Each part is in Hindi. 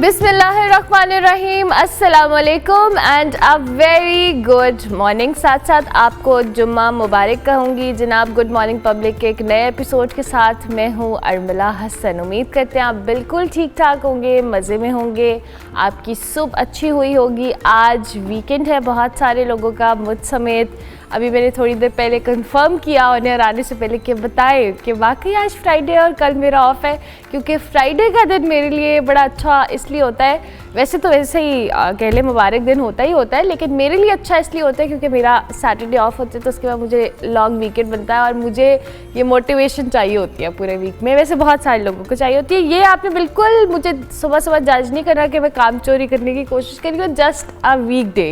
बिस्मिल्लाहिर्रहमानिर्रहीम, अस्सलामुअलैकुम and a very good morning. साथ साथ आपको जुम्मा मुबारक कहूँगी जनाब। गुड मॉर्निंग पब्लिक के एक नए एपिसोड के साथ मैं हूँ अर्मिला हसन। उम्मीद करते हैं आप बिल्कुल ठीक ठाक होंगे, मज़े में होंगे, आपकी सुबह अच्छी हुई होगी। आज वीकेंड है बहुत सारे लोगों का, मुझ समेत। अभी मैंने थोड़ी देर पहले कंफर्म किया उन्हें आने से पहले कि बताएं कि वाकई आज फ्राइडे और कल मेरा ऑफ है, क्योंकि फ्राइडे का दिन मेरे लिए बड़ा अच्छा इसलिए होता है। वैसे ही कह लें मुबारक दिन होता ही होता है, लेकिन मेरे लिए अच्छा इसलिए होता है क्योंकि मेरा सैटरडे ऑफ होता है, तो उसके बाद मुझे लॉन्ग वीकेंड बनता है और मुझे ये मोटिवेशन चाहिए होती है पूरे वीक में। वैसे बहुत सारे लोगों को चाहिए होती है। ये आपने बिल्कुल मुझे सुबह सुबह जज नहीं करना कि मैं काम चोरी करने की कोशिश करी हूँ। Just a weekday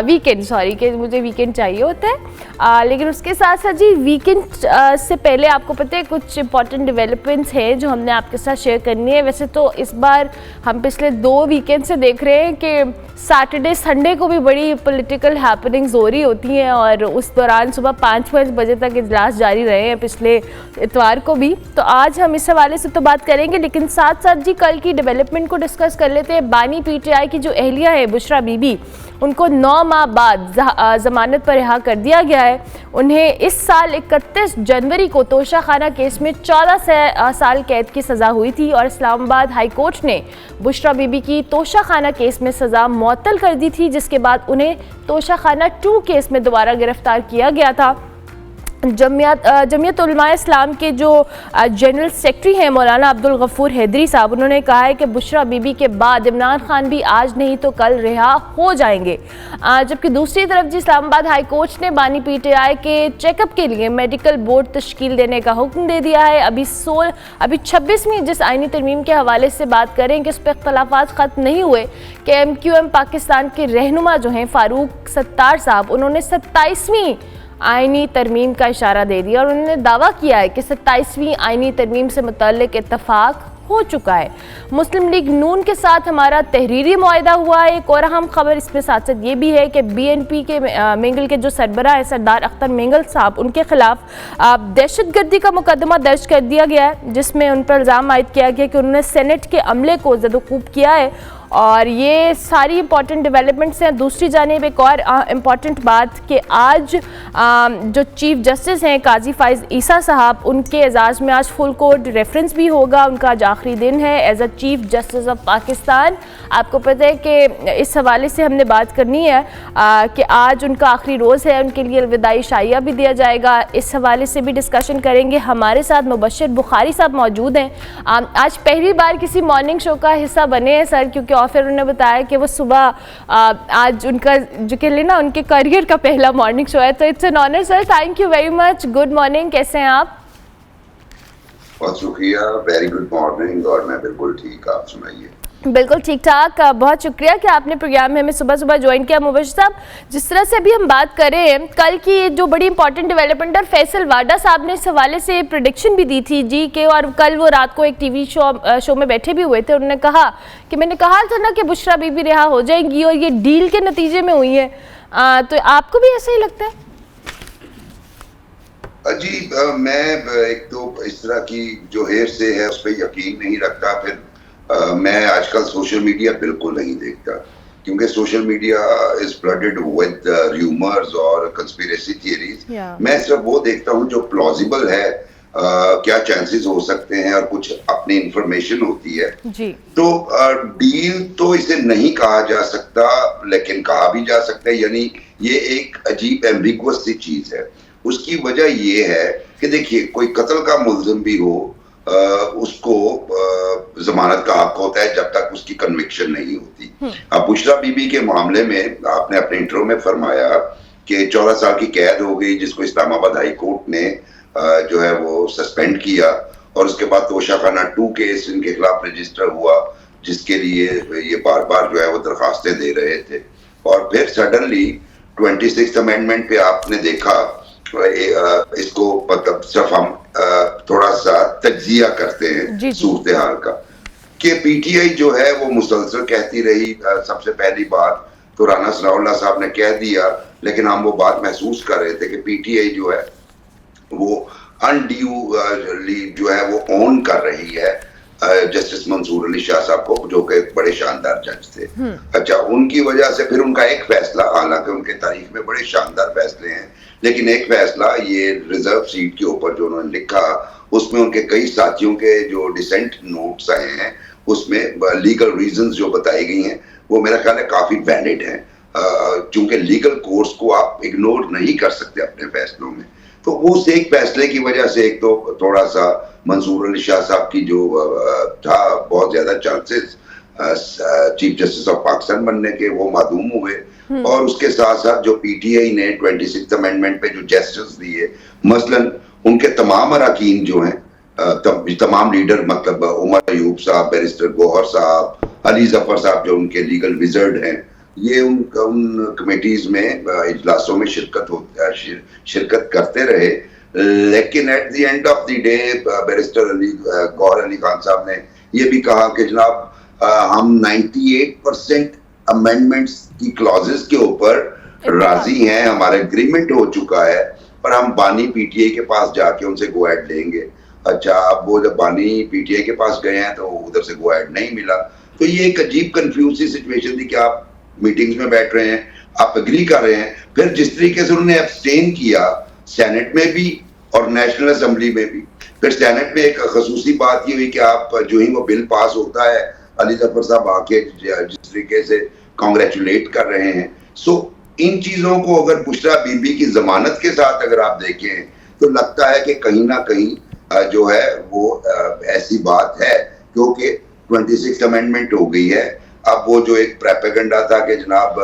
weekend, sorry, कि मुझे वीकेंड चाहिए होता है। लेकिन उसके साथ साथ जी वीकेंड से पहले आपको पता है कुछ इंपॉर्टेंट डेवलपमेंट्स हैं जो हमने आपके साथ शेयर करनी है। वैसे तो इस बार हम पिछले 2 वीकेंड से देख रहे हैं कि सैटरडे संडे को भी बड़ी पॉलिटिकल हैपनिंग्स हो रही होती हैं और उस दौरान सुबह 5-5 बजे तक इजलास जारी रहे हैं, पिछले इतवार को भी। तो आज हम इस हवाले से तो बात करेंगे, लेकिन साथ साथ जी कल की डेवलपमेंट को डिस्कस कर लेते हैं। बानी पीटीआई की जो अहलिया है बुशरा बीबी, उनको 9 माह बाद ज़मानत पर रिहा कर दिया गया है। उन्हें इस साल 31 जनवरी को तोशाखाना केस में 14 साल कैद की सज़ा हुई थी और इस्लामाबाद हाई कोर्ट ने बुशरा बीबी की तोशाखाना केस में सज़ा मुअत्तल कर दी थी, जिसके बाद उन्हें तोशाखाना 2 केस में दोबारा गिरफ्तार किया गया था। जमीयत उलमा इस्लाम के जो जनरल सेक्रेटरी हैं मौलाना अब्दुल गफूर हैदरी साहब, उन्होंने कहा है कि बुशरा बीबी के बाद इमरान खान भी आज नहीं तो कल रिहा हो जाएंगे। जबकि दूसरी तरफ जी इस्लामाबाद हाई कोर्ट ने बानी पीटीआई के चेकअप के लिए मेडिकल बोर्ड तश्कील देने का हुक्म दे दिया है। अभी 26वीं जिस आईनी तरमीम के हवाले से बात करें कि उस पर इख्तलाफात ख़त्म नहीं हुए कि MQM पाकिस्तान के रहनुमा जो हैं फ़ारूक सत्तार साहब, उन्होंने 27वीं आईनी तरमीम का इशारा दे दिया और उन्होंने दावा किया है कि 27वीं आईनी तरमीम से मुतल्लिक इत्तफाक हो चुका है। मुस्लिम लीग नून के साथ हमारा तहरीरी मुआहदा हुआ है। एक और अहम खबर इसमें साथ साथ ये भी है कि BNP के मेंगल के जो सरबराह है सरदार अख्तर मेंगल साहब, उनके खिलाफ दहशतगर्दी का मुकदमा दर्ज कर दिया गया है, जिसमें उन पर इल्ज़ाम आयद किया गया कि उन्होंने सेनेट के अमले को ज़दवकूब किया है। और ये सारी इंपॉर्टेंट डेवलपमेंट्स हैं। दूसरी जानिब एक और इम्पॉर्टेंट बात कि आज जो चीफ जस्टिस हैं काजी फाइज ईसा साहब, उनके एजाज़ में आज फुल कोर्ट रेफरेंस भी होगा। उनका आज आखिरी दिन है as a chief justice of Pakistan. आपको पता है कि इस हवाले से हमने बात करनी है कि आज उनका आखिरी रोज़ है, उनके लिए अलविदाई शाइया भी दिया जाएगा। इस हवाले से भी डिस्कशन करेंगे। हमारे साथ मुबश्शिर बुखारी साहब मौजूद हैं। आज पहली बार किसी मॉर्निंग शो का हिस्सा बने हैं सर, क्योंकि फिर उन्होंने बताया कि वो सुबह आज उनका जो कह लेना उनके करियर का पहला मॉर्निंग शो है। तो it's an honour sir, thank you very much. Good morning, कैसे हैं आप? बहुत शुक्रिया, वेरी गुड मॉर्निंग। और मैं बिल्कुल ठीक, आप सुनाइए? बिल्कुल ठीक ठाक। बहुत शुक्रिया कि आपने प्रोग्राम में हमें सुबह सुबह ज्वाइन किया। मुबश्शिर साहब, जिस तरह से अभी हम बात करें कल की जो बड़ी इंपॉर्टेंट डेवलपमेंट, और फैसल वाडा साहब ने इस हवाले से प्रेडिक्शन भी दी थी जी के, और कल वो रात को एक टीवी शो में बैठे भी हुए थे। उन्होंने कहा कि मैंने कहा था ना कि बुशरा बीबी रिहा हो जाएंगी और ये डील के नतीजे में हुई है। तो आपको भी ऐसा ही लगता है? जी, मैं एक तो इस तरह की जो हेर से है उस पर यकीन नहीं रखता। फिर मैं आजकल सोशल मीडिया बिल्कुल नहीं देखता, क्योंकि social media is flooded with rumours और कंस्पिरेसी थियरीज। मैं सिर्फ वो देखता हूँ जो प्लॉजिबल है, क्या चांसेस हो सकते हैं, और कुछ अपनी इंफॉर्मेशन होती है जी। तो डील तो इसे नहीं कहा जा सकता, लेकिन कहा भी जा सकता है। यानी ये एक अजीब एम्बिगुअस सी चीज है। उसकी वजह ये है कि देखिए, कोई कत्ल का मुल्जिम भी हो, उसको जमानत का हक होता है जब तक उसकी कन्विक्शन नहीं होती। अब बुशरा बीबी के मामले में आपने अपने इंट्रो में फरमाया कि 14 साल की कैद हो गई, जिसको इस्लामाबाद हाई कोर्ट ने जो है वो सस्पेंड किया, और उसके बाद तोशाखाना 2 केस इनके खिलाफ रजिस्टर हुआ, जिसके लिए ये बार बार जो है वो दरखास्तें दे रहे थे। और फिर सडनली 26th अमेंडमेंट पे आपने देखा, इसको मतलब सिर्फ हम थोड़ा सा तज्जिया करते हैं सूरत हाल का, कि पीटीआई जो है वो मुसलसल कहती रही। सबसे पहली बात तो राना सनाउल्लाह साहब ने कह दिया, लेकिन हम वो बात महसूस कर रहे थे कि पीटीआई जो है वो अनड्यूली जो है वो ओन कर रही है जस्टिस मंसूर अली शाह साहब को, जो कि बड़े शानदार जज थे। अच्छा, उनकी वजह से फिर उनका एक फैसला, हालांकि उनके तारीख में बड़े शानदार फैसले हैं, लेकिन एक फैसला ये रिजर्व सीट के ऊपर जो उन्होंने लिखा, उसमें उनके कई साथियों के जो डिसेंट नोट्स आए हैं, उसमें लीगल रीजंस जो बताई गई हैं वो मेरा ख्याल है काफी वैलिड है। चूंकि लीगल कोर्स को आप इग्नोर नहीं कर सकते अपने फैसलों में, तो उस एक फैसले की वजह से एक तो थोड़ा सा मंसूर अली शाह साहब की जो था बहुत ज्यादा chances chief justice of Pakistan बनने के, वो मादूम हुए। और उसके साथ साथ जो पीटीआई ने 26th अमेंडमेंट पे जो जेस्चर्स दिए, मसलन उनके तमाम अरकान जो हैं, तमाम लीडर, मतलब उमर अयूब साहब, बैरिस्टर गौहर साहब, अली जफर साहब जो उनके लीगल विजर्ड हैं, ये उन कमेटीज में इजलासों में शिरकत करते रहे। लेकिन at the end of the day barrister Gauhar Ali Khan sahab ने ये भी कहा कि जनाब हम 98% अमेंडमेंट्स की क्लॉजेस के ऊपर राजी हैं, हमारा एग्रीमेंट हो चुका है, पर हम बानी पीटीआई के पास जाके उनसे गो एड लेंगे। अच्छा, अब वो जब बानी पीटीआई के पास गए हैं तो उधर से गो एड नहीं मिला। तो ये एक अजीब कंफ्यूज सी सिचुएशन थी कि आप मीटिंग्स में बैठ रहे हैं, आप एग्री कर रहे हैं, फिर जिस तरीके से उन्होंने एब्सटेन किया सेनेट में भी और नेशनल असेंबली में भी, फिर सेनेट में एक खसूसी बात ये हुई कि आप जो ही वो बिल पास होता है, अली जफर साहब आके जिस तरीके से कांग्रेचुलेट कर रहे हैं। सो इन चीजों को अगर बुशरा बीबी की जमानत के साथ अगर आप देखें तो लगता है कि कहीं ना कहीं जो है वो ऐसी बात है, क्योंकि 26th अमेंडमेंट हो गई है। अब वो जो एक प्रोपेगेंडा था कि जनाब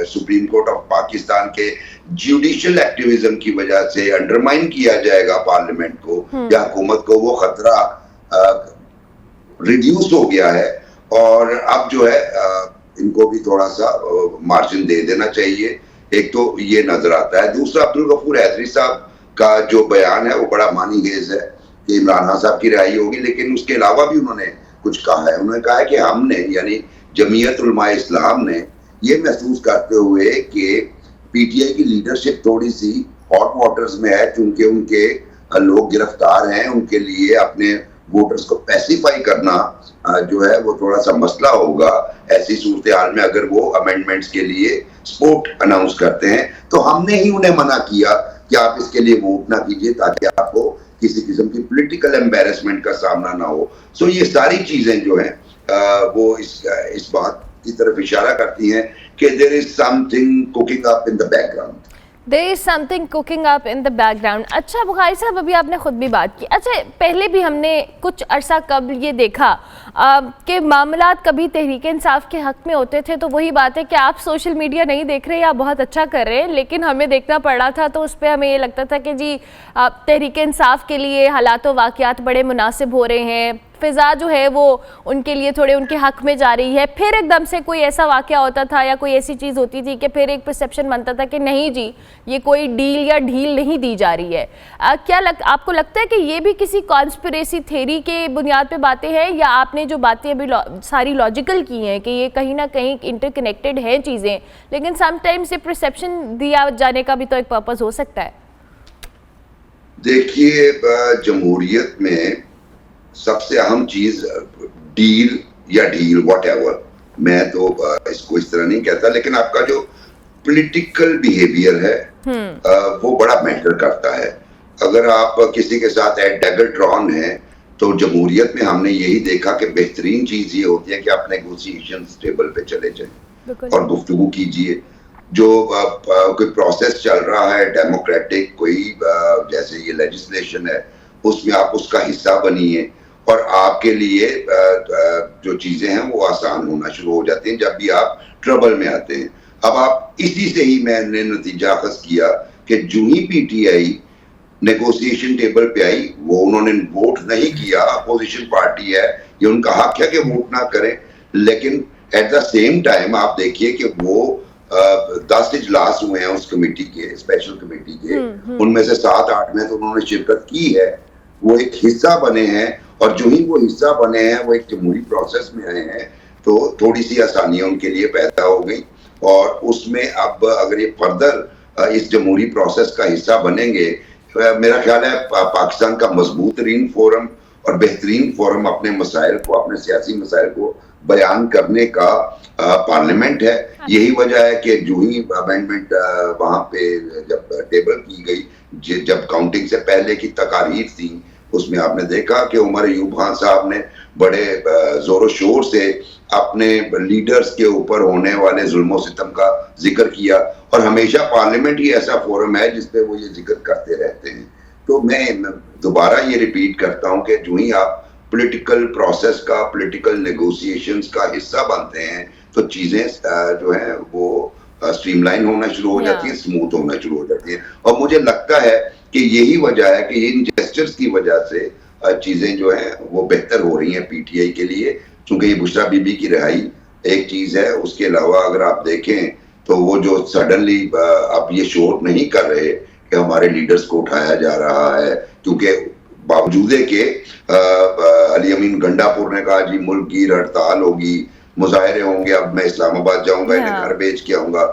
सुप्रीम कोर्ट ऑफ पाकिस्तान के जुडिशियल एक्टिविज्म की वजह से अंडरमाइन किया जाएगा पार्लियामेंट को या हुकूमत को, वो खतरा रिड्यूस हो गया है। और अब जो है इनको भी थोड़ा सा मार्जिन दे देना चाहिए। एक तो ये नजर आता है। दूसरा, अब्दुल गफूर हैदरी साहब का जो बयान है वो बड़ा मानीगेज है कि इमरान खान साहब की रिहाई होगी, लेकिन उसके अलावा भी उन्होंने कुछ कहा है। उन्होंने कहा है कि हमने, यानी जमीयत उलमा इस्लाम ने, ये महसूस करते हुए कि पीटीआई की लीडरशिप थोड़ी सी हॉट वाटर्स में है, क्योंकि उनके लोग गिरफ्तार हैं, उनके लिए अपने वोटर्स को पैसिफाई करना जो है वो थोड़ा सा मसला होगा। ऐसी सूरत हाल में अगर वो अमेंडमेंट्स के लिए सपोर्ट अनाउंस करते हैं, तो हमने ही उन्हें मना किया कि आप इसके लिए वोट ना कीजिए ताकि आपको किसी किस्म की पॉलिटिकल एम्बैरेसमेंट का सामना ना हो। सो ये सारी चीजें जो हैं वो इस बात की तरफ इशारा करती हैं कि there is something cooking up in the background. There is something cooking up in the background। अच्छा बुखारी साहब, अभी आपने खुद भी बात की। अच्छा, पहले भी हमने कुछ अरसा कबल ये देखा कि मामलात कभी तहरीक इंसाफ के हक़ में होते थे, तो वही बात है कि आप सोशल मीडिया नहीं देख रहे या बहुत अच्छा कर रहे हैं, लेकिन हमें देखना पड़ रहा था, तो उस पर हमें ये लगता था कि जी तहरीक इंसाफ के लिए हालात व वाक़यात बड़े मुनासिब हो रहे हैं, फ़िज़ा जो है वो उनके लिए थोड़े उनके हक़ में जा रही है। फिर एकदम से कोई ऐसा वाक़या होता था या कोई ऐसी चीज़ होती थी कि फिर एक परसेप्शन बनता था कि नहीं जी, ये कोई डील या ढील नहीं दी जा रही है। आपको लगता है कि ये भी किसी कॉन्स्पिरेसी थ्योरी के बुनियाद पे बातें हैं, या आपने जो बातें अभी सारी लॉजिकल की हैं कि ये कहीं ना कहीं इंटरकनेक्टेड हैं चीज़ें, लेकिन समटाइम्स ये परसेप्शन दिया जाने का भी तो एक पर्पज़ हो सकता है? देखिए, जमहूरियत में सबसे अहम चीज डील या ढील व्हाटएवर, मैं तो इसको इस तरह नहीं कहता, लेकिन आपका जो पॉलिटिकल बिहेवियर है वो बड़ा मैटर करता है। अगर आप किसी के साथ एट डैगर ड्रॉन है, तो जमहूरियत में हमने यही देखा कि बेहतरीन चीज ये होती है कि आप नेगोशिएशन टेबल पे चले जाएं और गुफ्तगू कीजिए। जो कोई प्रोसेस चल रहा है डेमोक्रेटिक, कोई जैसे ये लेजिस्लेशन है, उसमें आप उसका हिस्सा बनिए और आपके लिए जो चीजें हैं वो आसान होना शुरू हो जाती हैं जब भी आप ट्रबल में आते हैं। अब आप इसी से ही मैंने नतीजा अखज़ किया कि जो ही पीटीआई नेगोशिएशन टेबल पे आई, वो उन्होंने वोट नहीं किया, अपोजिशन पार्टी है, ये उनका हक है कि वोट ना करें, लेकिन एट द सेम टाइम आप देखिए कि वो 10 इजलास हुए हैं उस कमेटी के, स्पेशल कमेटी के, उनमें से 7-8 में तो उन्होंने शिरकत की है, वो एक हिस्सा बने हैं, और जो ही वो हिस्सा बने हैं वो एक जमहूरी प्रोसेस में आए हैं, तो थोड़ी सी आसानियां उनके लिए पैदा हो गई। और उसमें अब अगर ये फर्दर इस जमहूरी प्रोसेस का हिस्सा बनेंगे, मेरा ख्याल है पाकिस्तान का मजबूत तरीन फोरम और बेहतरीन फोरम अपने मसाइल को, अपने सियासी मसाइल को बयान करने का पार्लियामेंट है। यही वजह है कि जो ही अमेंडमेंट वहां पे जब टेबल की गई, जब काउंटिंग से पहले की तकारीर थी, उसमें आपने देखा कि उमर अयूब खान साहब ने बड़े जोरों शोर से अपने लीडर्स के ऊपर होने वाले जुल्म सितम का जिक्र किया, और हमेशा पार्लियामेंट ही ऐसा फोरम है जिसपे वो ये जिक्र करते रहते हैं। तो मैं दोबारा ये रिपीट करता हूं कि जो ही आप पॉलिटिकल प्रोसेस का, पॉलिटिकल नेगोशिएशंस का हिस्सा बनते हैं, तो चीजें जो है वो स्ट्रीमलाइन होना शुरू हो जाती है, स्मूथ होना शुरू हो जाती है। और मुझे लगता है कि यही वजह है कि इन जेस्चर्स की वजह से चीजें जो है वो बेहतर हो रही हैं पीटीआई के लिए, क्योंकि ये बुशरा बीबी की रिहाई एक चीज है। उसके अलावा अगर आप देखें तो वो जो सडनली अब ये शोर नहीं कर रहे कि हमारे लीडर्स को उठाया जा रहा है, क्योंकि बावजूद के अली अमीन गंडापुर ने कहा जी मुल्क की हड़ताल होगी, मुजाहरे होंगे, अब मैं इस्लामाबाद जाऊंगा, इन्हें घर बेच के आऊंगा।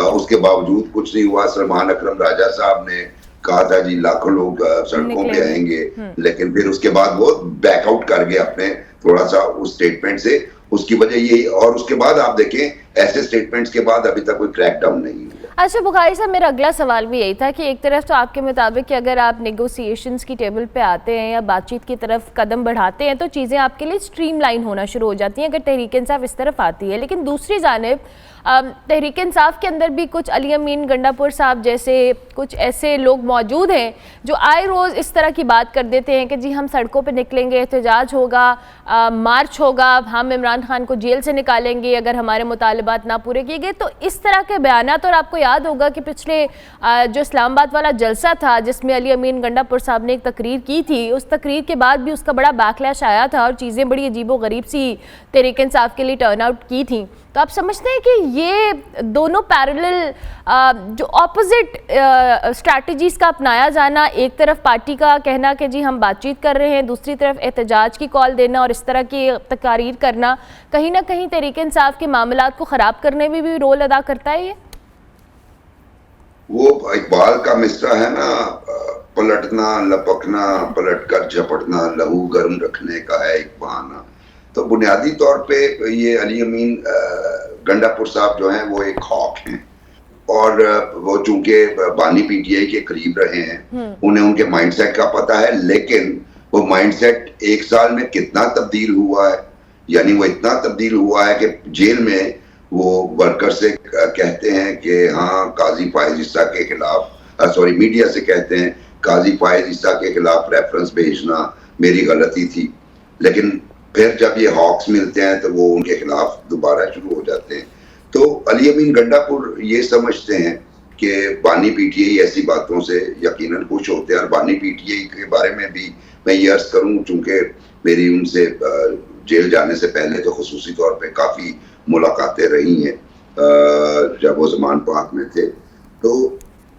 उसके बावजूद कुछ नहीं हुआ। सलमान अकरम राजा साहब ने कहा था जी लाखों लोग सड़कों पे आएंगे, लेकिन फिर उसके बाद वो बैकआउट कर गए अपने थोड़ा सा उस स्टेटमेंट से। उसकी वजह यही, और उसके बाद आप देखें ऐसे स्टेटमेंट्स के बाद अभी तक कोई क्रैकडाउन नहीं हुआ। अच्छा बुखारी साहब, मेरा अगला सवाल भी यही था कि एक तरफ तो आपके मुताबिक कि अगर आप नेगोशिएशंस की टेबल पे आते हैं या बातचीत की तरफ कदम बढ़ाते हैं तो चीज़ें आपके लिए स्ट्रीमलाइन होना शुरू हो जाती हैं अगर तहरीक इंसाफ इस तरफ आती है, लेकिन दूसरी जानिब तहरीक इंसाफ के अंदर भी कुछ अली अमीन गंडापुर साहब जैसे कुछ ऐसे लोग मौजूद हैं जो आए रोज़ इस तरह की बात कर देते हैं कि जी हम सड़कों पे निकलेंगे, एहतजाज होगा, मार्च होगा, हम इमरान खान को जेल से निकालेंगे अगर हमारे मुतालबात ना पूरे किए गए। तो इस तरह के बयानात, और आपको याद होगा कि पिछले जो इस्लामाबाद वाला जलसा था जिसमें अली अमीन गंडापुर साहब ने एक तकरीर की थी, उस तकरीर के बाद भी उसका बड़ा बैकलैश आया था और चीज़ें बड़ी अजीबो गरीब सी तहरीक इंसाफ के लिए टर्न आउट की थी। तो आप समझते हैं कि ये दोनों पैरेलल जो ऑपोजिट स्ट्रैटेजीज़ का अपनाया जाना, एक तरफ पार्टी का कहना कि जी हम बातचीत कर रहे हैं, दूसरी तरफ एहतजाज की कॉल देना और इस तरह की तकारीर करना, कहीं ना कहीं तहरीक इंसाफ के मामलात को ख़राब करने में भी रोल अदा करता है? ये वो इकबाल का मिसरा है ना, पलटना लपकना, पलट कर झपटना, लहू गर्म रखने का है एक बहाना। तो बुनियादी तौर पे ये अली अमीन गंडापुर साहब जो हैं वो एक हॉक हैं, और वो चूंकि बानी पीटीआई के करीब रहे हैं, उन्हें उनके माइंडसेट का पता है। लेकिन वो माइंडसेट एक साल में कितना तब्दील हुआ है, यानी वो इतना तब्दील हुआ है कि जेल में वो वर्कर से कहते हैं कि हाँ काजी फायज ईसा के खिलाफ, मीडिया से कहते हैं काजी फायज ईसा के खिलाफ रेफरेंस भेजना मेरी गलती थी। लेकिन फिर जब ये हॉक्स मिलते हैं तो वो उनके खिलाफ दोबारा शुरू हो जाते हैं। तो अली अमीन गंडापुर ये समझते हैं कि बानी पीटीआई ऐसी बातों से यकीनन खुश होते हैं, और बानी पीटीआई के बारे में भी मैं ये अर्ज करूं, चूंकि मेरी उनसे जेल जाने से पहले तो खुसूसी तौर पे काफ़ी मुलाकातें रही हैं जब वो ज़मान पाक में थे। तो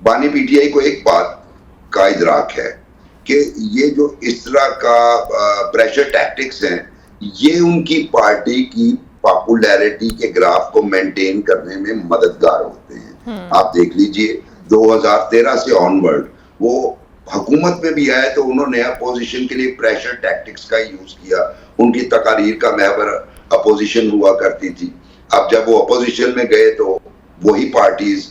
बानी पीटीआई को एक बात का इदराक है कि ये जो इस तरह का प्रेशर टैक्टिक्स हैं, ये उनकी पार्टी की पॉपुलैरिटी के ग्राफ को मेंटेन करने में मददगार होते हैं। आप देख लीजिए 2013 से ऑनवर्ड वो हुकूमत में भी आए तो उन्होंने अपोजिशन के लिए प्रेशर टैक्टिक्स का यूज किया। उनकी तकारीर का महवर अपोजिशन हुआ करती थी। अब जब वो अपोजिशन में गए तो वही पार्टीज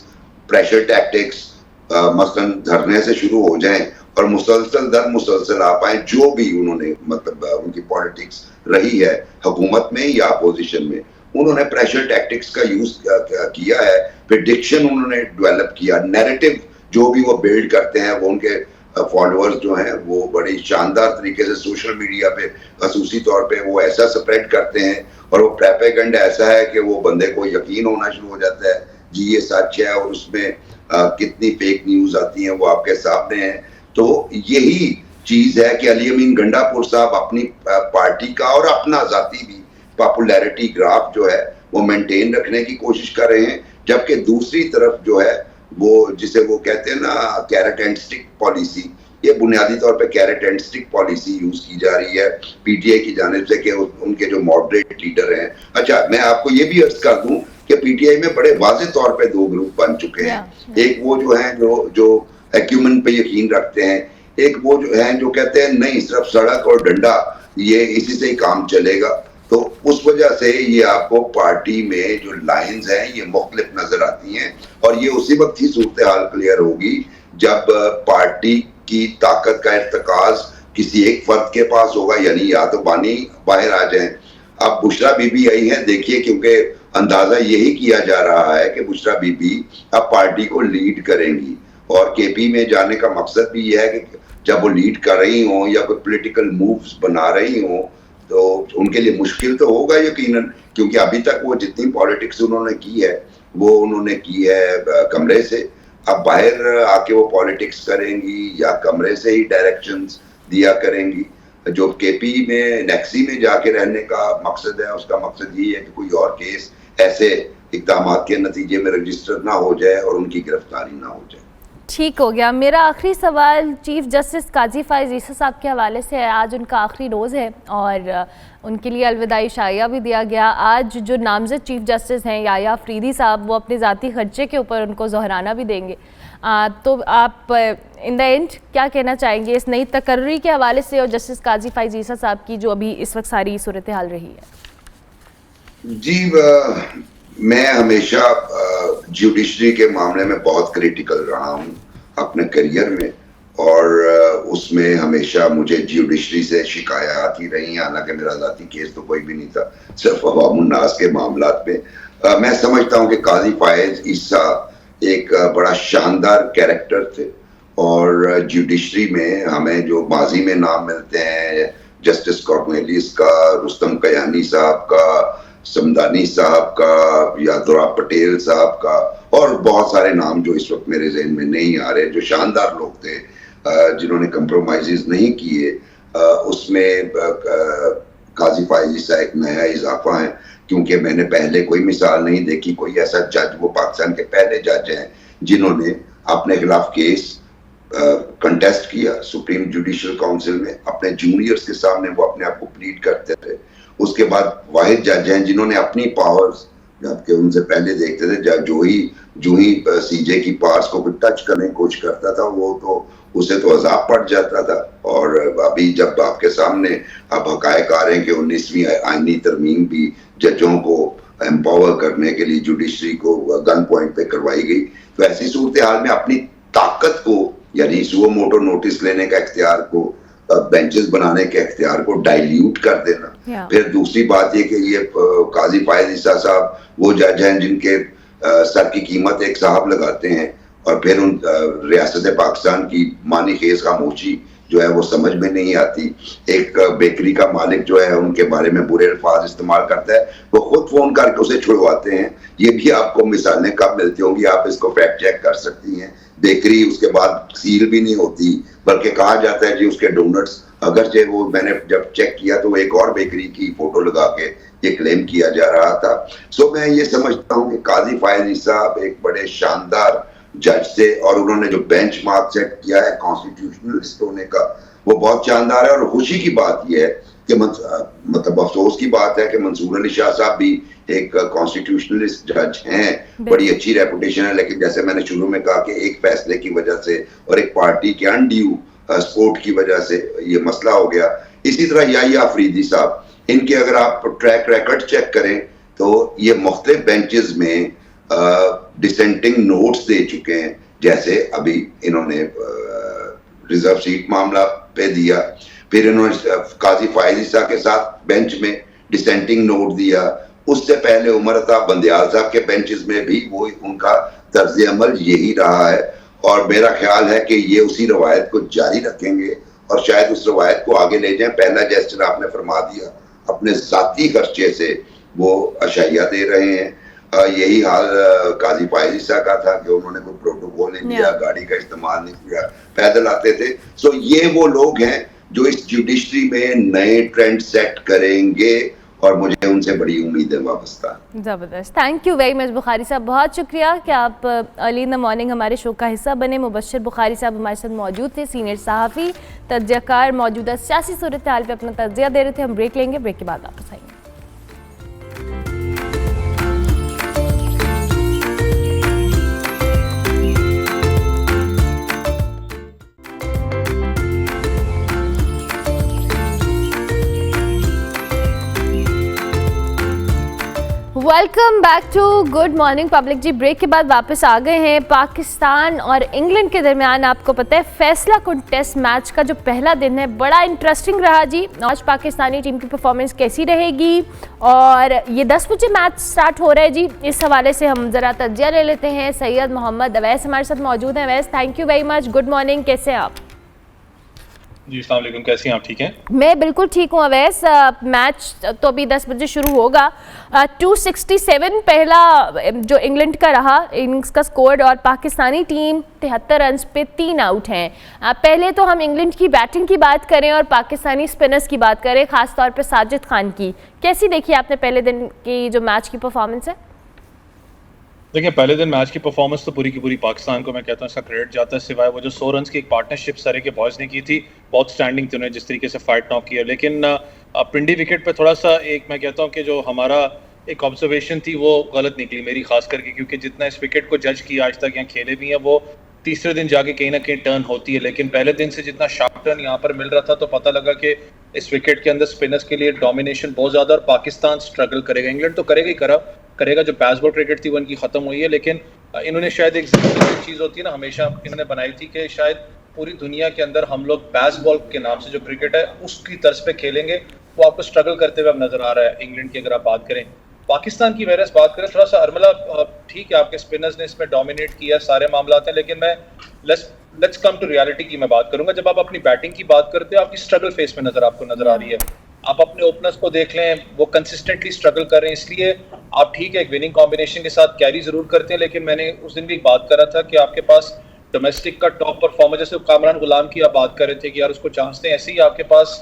प्रेशर टैक्टिक्स मसलन धरने से शुरू हो जाएं और मुसलसल दर मुसलसल आ पाए, जो भी उन्होंने मतलब उनकी पॉलिटिक्स रही है हुकूमत में या अपोजिशन में, उन्होंने प्रेशर टैक्टिक्स का यूज किया है। प्रेडिक्शन उन्होंने डेवलप किया, नैरेटिव जो भी वो बिल्ड करते हैं, वो उनके फॉलोअर्स जो हैं वो बड़ी शानदार तरीके से सोशल मीडिया पे खसूसी तौर पे वो ऐसा स्प्रेड करते हैं, और वो प्रोपेगेंडा ऐसा है कि वो बंदे को यकीन होना शुरू हो जाता है जी ये सच है, और उसमें कितनी फेक न्यूज आती हैं वो आपके सामने है। तो यही चीज है कि अली अमीन गंडापुर साहब अपनी पार्टी का और अपना जाती भी पॉपुलैरिटी ग्राफ जो है वो मेंटेन रखने की कोशिश कर रहे हैं, जबकि दूसरी तरफ जो है वो जिसे वो कहते हैं ना कैरेट एंड स्टिक पॉलिसी, ये बुनियादी तौर पे carrot and stick policy use की जा रही है पीटीआई की जानिब से कि उनके जो मॉडरेट लीडर हैं। अच्छा, मैं आपको ये भी अर्ज कर दूं कि पीटीआई में बड़े वाज़ेह तौर पे दो ग्रुप बन चुके हैं। एक वो जो है जो एक्यूमेन पे यकीन रखते हैं, एक वो जो है जो कहते हैं नहीं सिर्फ सड़क और डंडा ये इसी से ही काम चलेगा। तो उस वजह से ये आपको पार्टी में जो लाइंस हैं ये मुख्तलिफ नजर आती हैं और ये उसी वक्त ही सूरत हाल क्लियर होगी जब पार्टी की ताकत का इर्तिकाज किसी एक फर्द के पास होगा, यानी या तो बानी बाहर आ जाए। अब बुशरा बीबी आई है, देखिए, क्योंकि अंदाजा यही किया जा रहा है कि बुशरा बीबी अब पार्टी को लीड करेंगी और केपी में जाने का मकसद भी यह है कि जब वो लीड कर रही हो या कोई पॉलिटिकल मूव्स बना रही हो तो उनके लिए मुश्किल तो होगा यकीनन, क्योंकि अभी तक वो जितनी पॉलिटिक्स उन्होंने की है वो उन्होंने की है कमरे से। अब बाहर आके वो पॉलिटिक्स करेंगी या कमरे से ही डायरेक्शंस दिया करेंगी। जो केपी में नेक्सी में जाके रहने का मकसद है, उसका मकसद यही है कि कोई और केस ऐसे इक़दाम के नतीजे में रजिस्टर ना हो जाए और उनकी गिरफ्तारी ना हो जाए। ठीक हो गया। मेरा आखिरी सवाल चीफ जस्टिस काजी फ़ाइज़ ईसा साहब के हवाले से है। आज उनका आखिरी रोज़ है और उनके लिए अलविदाई शाइया भी दिया गया। आज जो नामज़द चीफ जस्टिस हैं याया अफरीदी साहब, वो अपने ज़ाती खर्चे के ऊपर उनको ज़ोहराना भी देंगे। तो आप इन द एंड क्या कहना चाहेंगे इस नई तकर्री के हवाले से और जस्टिस काजी फ़ाइज़ ईसा साहब की जो अभी इस वक्त सारी सूरत हाल रही है? जी, मैं हमेशा जुडिशरी के मामले में बहुत क्रिटिकल रहा हूँ अपने करियर में और उसमें हमेशा मुझे जुडिशरी से शिकायत ही रही हैं, हालांकि मेरा ज़ाती केस तो कोई भी नहीं था, सिर्फ अवामुन्नास के मामलात में। मैं समझता हूँ कि काजी फ़ाइज़ ईसा एक बड़ा शानदार कैरेक्टर थे और जुडिशरी में हमें जो माजी में नाम मिलते हैं जस्टिस कॉर्नेलियस का, रुस्तम कयानी साहब का, समदानी साहब का या दुराब पटेल साहब का और बहुत सारे नाम जो इस वक्त मेरे ज़हन में नहीं आ रहे, जो शानदार लोग थे जिन्होंने कंप्रोमाइज़ नहीं किए, उसमें काजी फ़ाइज़ ईसा एक नया इजाफा है, क्योंकि मैंने पहले कोई मिसाल नहीं देखी कोई ऐसा जज, वो पाकिस्तान के पहले जज हैं जिन्होंने अपने खिलाफ केस कंटेस्ट किया सुप्रीम जुडिशल काउंसिल में, अपने जूनियर्स के सामने वो अपने आप को प्लीड करते थे। उसके बाद वाहिद जज हैं जिन्होंने अपनी पावर्स, जबकि उनसे पहले देखते थे जो ही सीजे की पावर्स को टच करने की कोशिश करता था वो तो उसे तो अजाब पड़ जाता था। और अभी जब आपके सामने अब हकायक आ रहे हैं कि 19वीं आईनी तरमीम भी जजों को एम्पावर करने के लिए जुडिशरी को गन पॉइंट पे करवाई गई, तो ऐसी सूरत हाल में अपनी ताकत को, यानी सुओ मोटो नोटिस लेने का इख्तियार को, बेंचेस बनाने के इख्तियार को डाइल्यूट कर देना। फिर दूसरी बात ये कि ये काजी फ़ाइज़ ईसा साहब वो जज हैं जिनके सर की कीमत एक साहब लगाते हैं और फिर उन रियासत पाकिस्तान की मानी खेज खामोशी जो है वो समझ में नहीं आती। एक बेकरी का मालिक जो है उनके बारे में बुरे अल्फाज इस्तेमाल करता है, वो खुद फोन करके उसे छुड़वाते हैं। ये भी आपको मिसालें कब मिलती होंगी, आप इसको फैक्ट चेक कर सकती हैं। बेकरी उसके बाद सील भी नहीं होती, बल्कि कहा जाता है जी उसके डोनट्स, अगरचे वो मैंने जब चेक किया तो एक और बेकरी की फोटो लगा के ये क्लेम किया जा रहा था। सो मैं ये समझता हूँ कि काजी फ़ाइज़ ईसा एक बड़े शानदार जज से और उन्होंने जो बेंच मार्क सेट किया है कॉन्स्टिट्यूशनलिस्ट होने का वो बहुत शानदार है। और खुशी की बात यह है कि मतलब अफसोस की बात है कि मंसूर अली शाह साहब भी एक कॉन्स्टिट्यूशनलिस्ट जज हैं, बड़ी अच्छी रेपुटेशन है, लेकिन जैसे मैंने शुरू में कहा कि एक फैसले की वजह से और एक पार्टी के अनड्यू सपोर्ट की वजह से ये मसला हो गया। इसी तरह याया अफरीदी साहब, इनके अगर आप ट्रैक रिकॉर्ड चेक करें तो ये मुख्तलिफ बेंचेस में डिसेंटिंग नोट्स दे चुके हैं, जैसे अभी इन्होंने रिजर्व सीट मामला पे दिया, फिर इन्होंने काजी फ़ाइज़ ईसा के साथ बेंच में डिसेंटिंग नोट दिया, उससे पहले उमर अता बंदयाल साहब के बेंचेस में भी वो उनका तर्ज अमल यही रहा है। और मेरा ख्याल है कि ये उसी रवायत को जारी रखेंगे और शायद उस रवायत को आगे ले जाएं। पहला जेस्चर आपने फरमा दिया, अपने ज़ाती खर्चे से वो अशाइया दे रहे हैं। यही हाल काजी फ़ाइज़ ईसा का था कि उन्होंने कोई प्रोटोकॉल नहीं दिया, गाड़ी का इस्तेमाल नहीं किया, पैदल आते थे। सो ये वो लोग हैं जो इस जुडिशरी में नए ट्रेंड सेट करेंगे और मुझे उनसे बड़ी उम्मीदें वाबस्ता। ज़बरदस्त, thank you very much Bukhari साहब, बहुत शुक्रिया कि आप अर्ली इन द मॉर्निंग हमारे शो का हिस्सा बने। मुबश्शिर बुखारी साहब हमारे साथ मौजूद थे, सीनियर सहाफ़ी, तज्ज़ियाकार, मौजूदा सियासी सूरत हाल पर अपना तज्ज़िया दे रहे थे। हम ब्रेक लेंगे, ब्रेक के बाद वापस आएंगे। Welcome back to good morning public जी। ब्रेक के बाद वापस आ गए हैं। पाकिस्तान और इंग्लैंड के दरमियान आपको पता है फैसला कुन टेस्ट मैच का जो पहला दिन है बड़ा इंटरेस्टिंग रहा जी। आज पाकिस्तानी टीम की परफॉर्मेंस कैसी रहेगी और ये 10 बजे मैच स्टार्ट हो रहा है जी, इस हवाले से हम ज़रा तज्जिया ले लेते हैं। सैयद मोहम्मद अवैस हमारे साथ मौजूद हैं। Awais, thank you very much, good morning, कैसे हैं आप? जी अस्सलाम वालेकुम, कैसी हैं आप? ठीक हैं? मैं बिल्कुल ठीक हूँ अवैस। मैच तो अभी 10 बजे शुरू होगा। 267 पहला जो इंग्लैंड का रहा इनिंग्स का स्कोर और पाकिस्तानी टीम 73 रन पे 3 आउट हैं। पहले तो हम इंग्लैंड की बैटिंग की बात करें और पाकिस्तानी स्पिनर्स की बात करें, खासतौर पे साजिद खान की। कैसी देखी आपने पहले दिन की जो मैच की परफॉर्मेंस है? देखिए, पहले दिन मैच की परफॉर्मेंस तो पूरी की पूरी पाकिस्तान को मैं कहता हूँ इसका क्रेडिट जाता है, सिवाय वो जो 100 रन की एक पार्टनरशिप सरे के बॉयज़ ने की थी, बहुत स्टैंडिंग थी उन्होंने जिस तरीके से फाइट नॉक किया। लेकिन पिंडी विकेट पे थोड़ा सा एक मैं कहता हूँ कि जो हमारा एक ऑब्जर्वेशन थी वो गलत निकली मेरी खास करके, क्योंकि जितना इस विकेट को जज किया आज तक यहाँ खेले भी हैं वो तीसरे दिन जाके कहीं ना कहीं टर्न होती है। लेकिन पहले दिन से जितना शार्प टर्न यहाँ पर मिल रहा था तो पता लगा कि इस विकेट के अंदर स्पिनर्स के लिए डोमिनेशन बहुत ज़्यादा और पाकिस्तान स्ट्रगल करेगा। इंग्लैंड तो करेगा ही करेगा, जो बैसबॉल क्रिकेट थी वो इनकी खत्म हुई है। लेकिन इन्होंने शायद एक चीज़ होती है ना, हमेशा इन्होंने बनाई थी कि शायद पूरी दुनिया के अंदर हम लोग बैसबॉल के नाम से जो क्रिकेट है उसकी तर्ज पे खेलेंगे, वो आपको स्ट्रगल करते हुए अब नजर आ रहा है इंग्लैंड की। अगर आप बात करें पाकिस्तान की वैरस बात करें, थोड़ा सा अरमला ठीक है आपके स्पिनर्स ने इसमें डोमिनेट किया सारे मामला हैं, लेकिन मैं लेट्स कम टू रियलिटी की मैं बात करूंगा। जब आप अपनी बैटिंग की बात करते हो आपकी स्ट्रगल फेस में आपको नजर आ रही है। आप अपने ओपनर्स को देख लें, वो कंसिस्टेंटली स्ट्रगल कर रहे हैं, इसलिए आप ठीक है एक विनिंग कॉम्बिनेशन के साथ कैरी जरूर करते हैं। लेकिन मैंने उस दिन भी बात कर रहा था कि आपके पास डोमेस्टिक का टॉप परफॉर्मर जैसे कामरान गुलाम की आप बात कर रहे थे कि यार उसको चांस दें, ऐसे ही आपके पास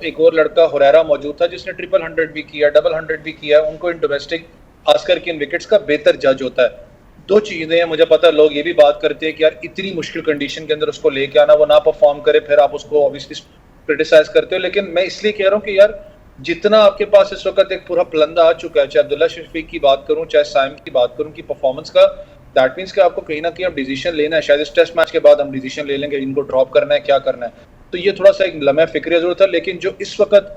एक और लड़का हुरैरा मौजूद था जिसने 100 भी किया, 100 भी किया। उनको इन डोमेस्टिक खासकर के इन विकेट्स का बेहतर जज होता है। दो चीजें हैं, मुझे पता है लोग ये भी बात करते हैं कि यार इतनी मुश्किल कंडीशन के अंदर उसको लेके आना, वो ना परफॉर्म करे, फिर आप उसको ऑब्वियसली क्रिटिसाइज करते हो। लेकिन मैं इसलिए कह रहा हूँ कि यार जितना आपके पास इस वक्त एक पूरा प्लंदा आ चुका है, चाहे अब्दुल्ला शफीक की बात करूं चाहे साइम की बात करूं की परफॉर्मेंस का, दैट मींस कि आपको कहीं ना कहीं अब डिसीजन लेना है। शायद इस टेस्ट मैच के बाद हम डिसीजन ले लेंगे इनको ड्रॉप करना है क्या करना है, तो ये थोड़ा सा एक लम्हा फिक्र जरूरत है। लेकिन जो इस वक्त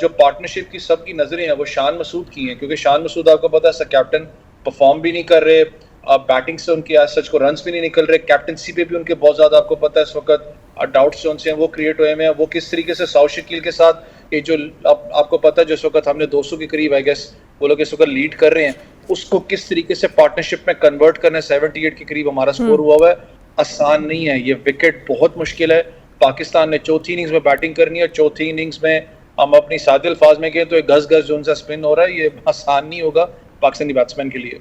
जो पार्टनरशिप की सबकी नजरें हैं वो शान मसूद की हैं, क्योंकि शान मसूद आपको पता है कैप्टन परफॉर्म भी नहीं कर रहे, बैटिंग से उनके आज सच को रन्स भी नहीं निकल रहे, कैप्टनसी पे भी उनके बहुत ज्यादा आपको पता है इस वक्त डाउट्स जो हैं वो क्रिएट हुए हैं। वो किस तरीके से साउथ शकील के साथ ये जो आपको पता है जो इस वक्त हमने 200 के करीब आई गेस वो लोग इस वक्त लीड कर रहे हैं, उसको किस तरीके से पार्टनरशिप में कन्वर्ट करना है। 78 के करीब हमारा स्कोर हुआ है, आसान नहीं है, ये विकेट बहुत मुश्किल है। पाकिस्तान ने चौथी इनिंग्स में बैटिंग करनी है, चौथी इनिंग्स में हम अपनी सादे अल्फाज में कहें तो एक गज गज जो उनसा स्पिन हो रहा है, ये आसान नहीं होगा पाकिस्तानी बैट्समैन के लिए।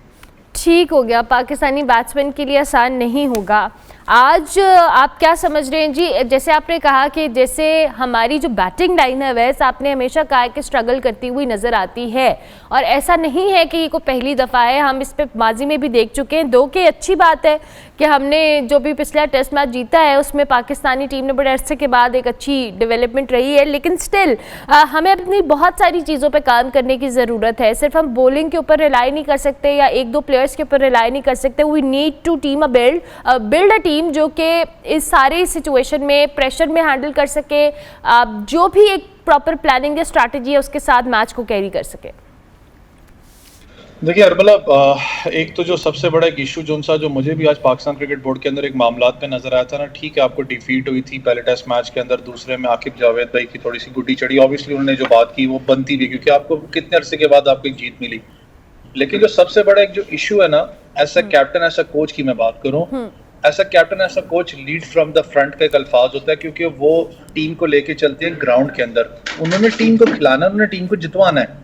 ठीक हो गया, पाकिस्तानी बैट्समैन के लिए आसान नहीं होगा। आज आप क्या समझ रहे हैं जी, जैसे आपने कहा कि जैसे हमारी जो बैटिंग लाइन है वैसे आपने हमेशा कहा कि स्ट्रगल करती हुई नज़र आती है, और ऐसा नहीं है कि ये को पहली दफ़ा है, हम इस पे माजी में भी देख चुके हैं। दो कि अच्छी बात है कि हमने जो भी पिछला टेस्ट मैच जीता है उसमें पाकिस्तानी टीम ने बड़े अरसे के बाद एक अच्छी डेवलपमेंट रही है, लेकिन स्टिल हमें अपनी बहुत सारी चीज़ों पर काम करने की ज़रूरत है। सिर्फ हम बॉलिंग के ऊपर रिलाई नहीं कर सकते या एक दो प्लेयर्स के ऊपर रिलाई नहीं कर सकते। We need to team build a team जो कि इस सारे सिचुएशन में प्रेशर में हैंडल कर सके, जो भी एक प्रॉपर प्लानिंग या स्ट्रैटेजी है उसके साथ मैच को कैरी कर सके। देखिए अरबला, एक तो जो सबसे बड़ा एक इशू जो मुझे भी आज पाकिस्तान क्रिकेट बोर्ड के अंदर एक मामलात पे नजर आया था ना, ठीक है आपको डिफीट हुई थी पहले टेस्ट मैच के अंदर, दूसरे में आकिब जावेद भाई की थोड़ी सी गुड्डी चढ़ी, ऑब्वियसली उन्होंने जो बात की वो बनती भी, क्योंकि आपको कितने अरसे के बाद आपको एक जीत मिली। लेकिन जो सबसे बड़ा एक जो इशू है ना, ऐसा कैप्टन ऐसा कोच की मैं बात करूं, ऐसा कैप्टन ऐसा coach lead from the front का एक अल्फाज होता है, क्योंकि वो टीम को लेके चलते हैं ग्राउंड के अंदर, उन्होंने टीम को खिलाना, उन्होंने टीम को जितवाना है।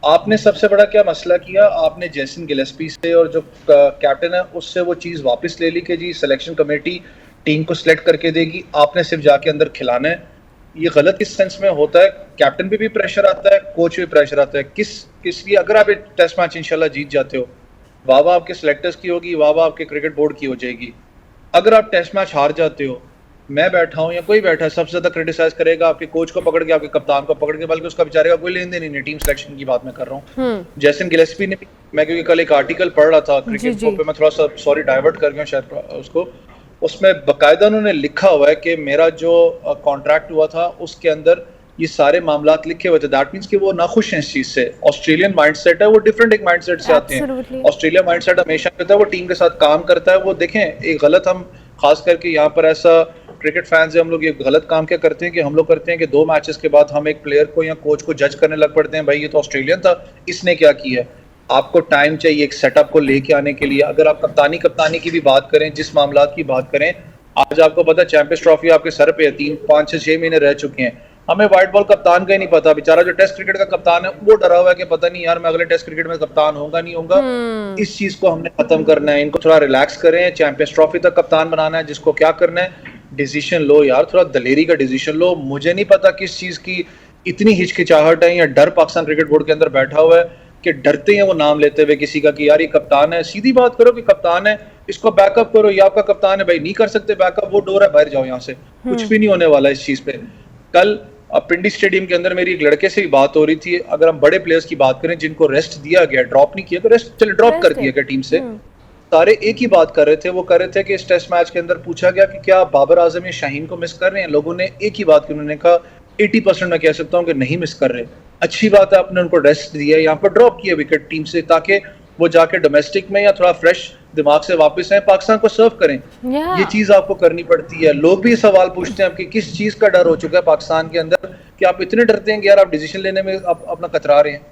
आपने सबसे बड़ा क्या मसला किया, आपने जेसन गिलेस्पी से और जो कैप्टन है उससे वो चीज़ वापस ले ली कि जी सिलेक्शन कमेटी टीम को सिलेक्ट करके देगी, आपने सिर्फ जाके अंदर खिलाना है। ये गलत इस सेंस में होता है, कैप्टन पे भी प्रेशर आता है, कोच पे प्रेशर आता है। किस लिए अगर आप एक टेस्ट मैच इंशाल्लाह जीत जाते हो, वाह वाह आपके सिलेक्टर्स की होगी, वाह वाह आपके क्रिकेट बोर्ड की हो जाएगी। अगर आप टेस्ट मैच हार जाते हो, मैं बैठा हूँ या कोई बैठा है, सबसे ज्यादा क्रिटिसाइज करेगा आपके कोच को पकड़ के, आपके कप्तान को पकड़ के, बल्कि उसका बेचारे का कोई लेन देन नहीं। टीम सिलेक्शन की बात मैं कर रहा हूँ, जेसन गिलेस्पी ने, मैं क्योंकि कल एक आर्टिकल पढ़ रहा था क्रिकेट पे, मैं थोड़ा सा सॉरी डाइवर्ट कर गया शायद उसको, उसमें बाकायदा उन्होंने लिखा हुआ है कि मेरा जो कॉन्ट्रैक्ट हुआ था उसके अंदर ये सारे मामलात लिखे हुए थे। दैट मींस कि वो नाखुश हैं इस चीज से। ऑस्ट्रेलियन माइंडसेट है, वो डिफरेंट एक माइंडसेट से आते हैं। ऑस्ट्रेलिया माइंडसेट हमेशा कहता है वो टीम के साथ काम करता है। वो देखें एक गलत, हम खास करके यहाँ पर ऐसा क्रिकेट फैंस है, हम लोग ये गलत काम क्या करते हैं कि हम लोग करते हैं कि 2 मैचेस के बाद हम एक प्लेयर को या कोच को जज करने लग पड़ते हैं, भाई ये तो ऑस्ट्रेलियन था, इसने क्या किया। आपको टाइम चाहिए एक सेटअप को लेके आने के लिए। अगर आप कप्तानी की भी बात करें, जिस मामलात की बात करें, आज आपको पता है चैंपियंस ट्रॉफी आपके सर पे है, 3, 5, 6 महीने रह चुके हैं। हमें व्हाइट बॉल कप्तान का ही नहीं पता। बेचारा जो टेस्ट क्रिकेट का कप्तान है वो डरा हुआ है कि पता नहीं यार मैं अगले टेस्ट क्रिकेट में कप्तान होगा नहीं होगा। इस चीज को हमने खत्म करना है। इनको थोड़ा रिलैक्स करें। चैंपियंस ट्रॉफी तक कप्तान बनाना है। जिसको क्या करना है, डिसीजन लो यार, थोड़ा दलेरी का डिसीजन लो। मुझे नहीं पता किस चीज की इतनी हिचकिचाहट है या डर पाकिस्तान क्रिकेट बोर्ड के अंदर बैठा हुआ है कि डरते हैं वो नाम लेते हुए किसी का कि यार ये कप्तान है। सीधी बात करो कि कप्तान है, इसको बैकअप करो। ये आपका कप्तान है भाई, नहीं कर सकते बैकअप, वो डोर है, बाहर जाओ यहाँ से। कुछ भी नहीं होने वाला इस चीज पे। कल पिंडी स्टेडियम के अंदर मेरी एक लड़के से भी बात हो रही थी। अगर हम बड़े प्लेयर्स की बात करें जिनको रेस्ट दिया गया, ड्रॉप नहीं किया, तो रेस्ट चले ड्रॉप कर दिया गया टीम से। सारे एक ही बात कर रहे थे। वो कर रहे थे कि इस टेस्ट मैच के अंदर पूछा गया कि क्या बाबर आजम या शाहीन को मिस कर रहे हैं। लोगों ने एक ही बात की, उन्होंने कहा 80% मैं कह सकता हूँ कि नहीं मिस कर रहे। अच्छी बात है, आपने उनको रेस्ट दिया, यहाँ पर ड्रॉप किया विकेट टीम से, ताकि वो जाके डोमेस्टिक में या थोड़ा फ्रेश दिमाग से वापस आए, पाकिस्तान को सर्व करें। ये चीज आपको करनी पड़ती है। लोग भी सवाल पूछते हैं कि किस चीज का डर हो चुका है पाकिस्तान के अंदर कि आप इतने डरते हैं कि यार आप डिसीजन लेने में आप अपना कतरा रहे हैं।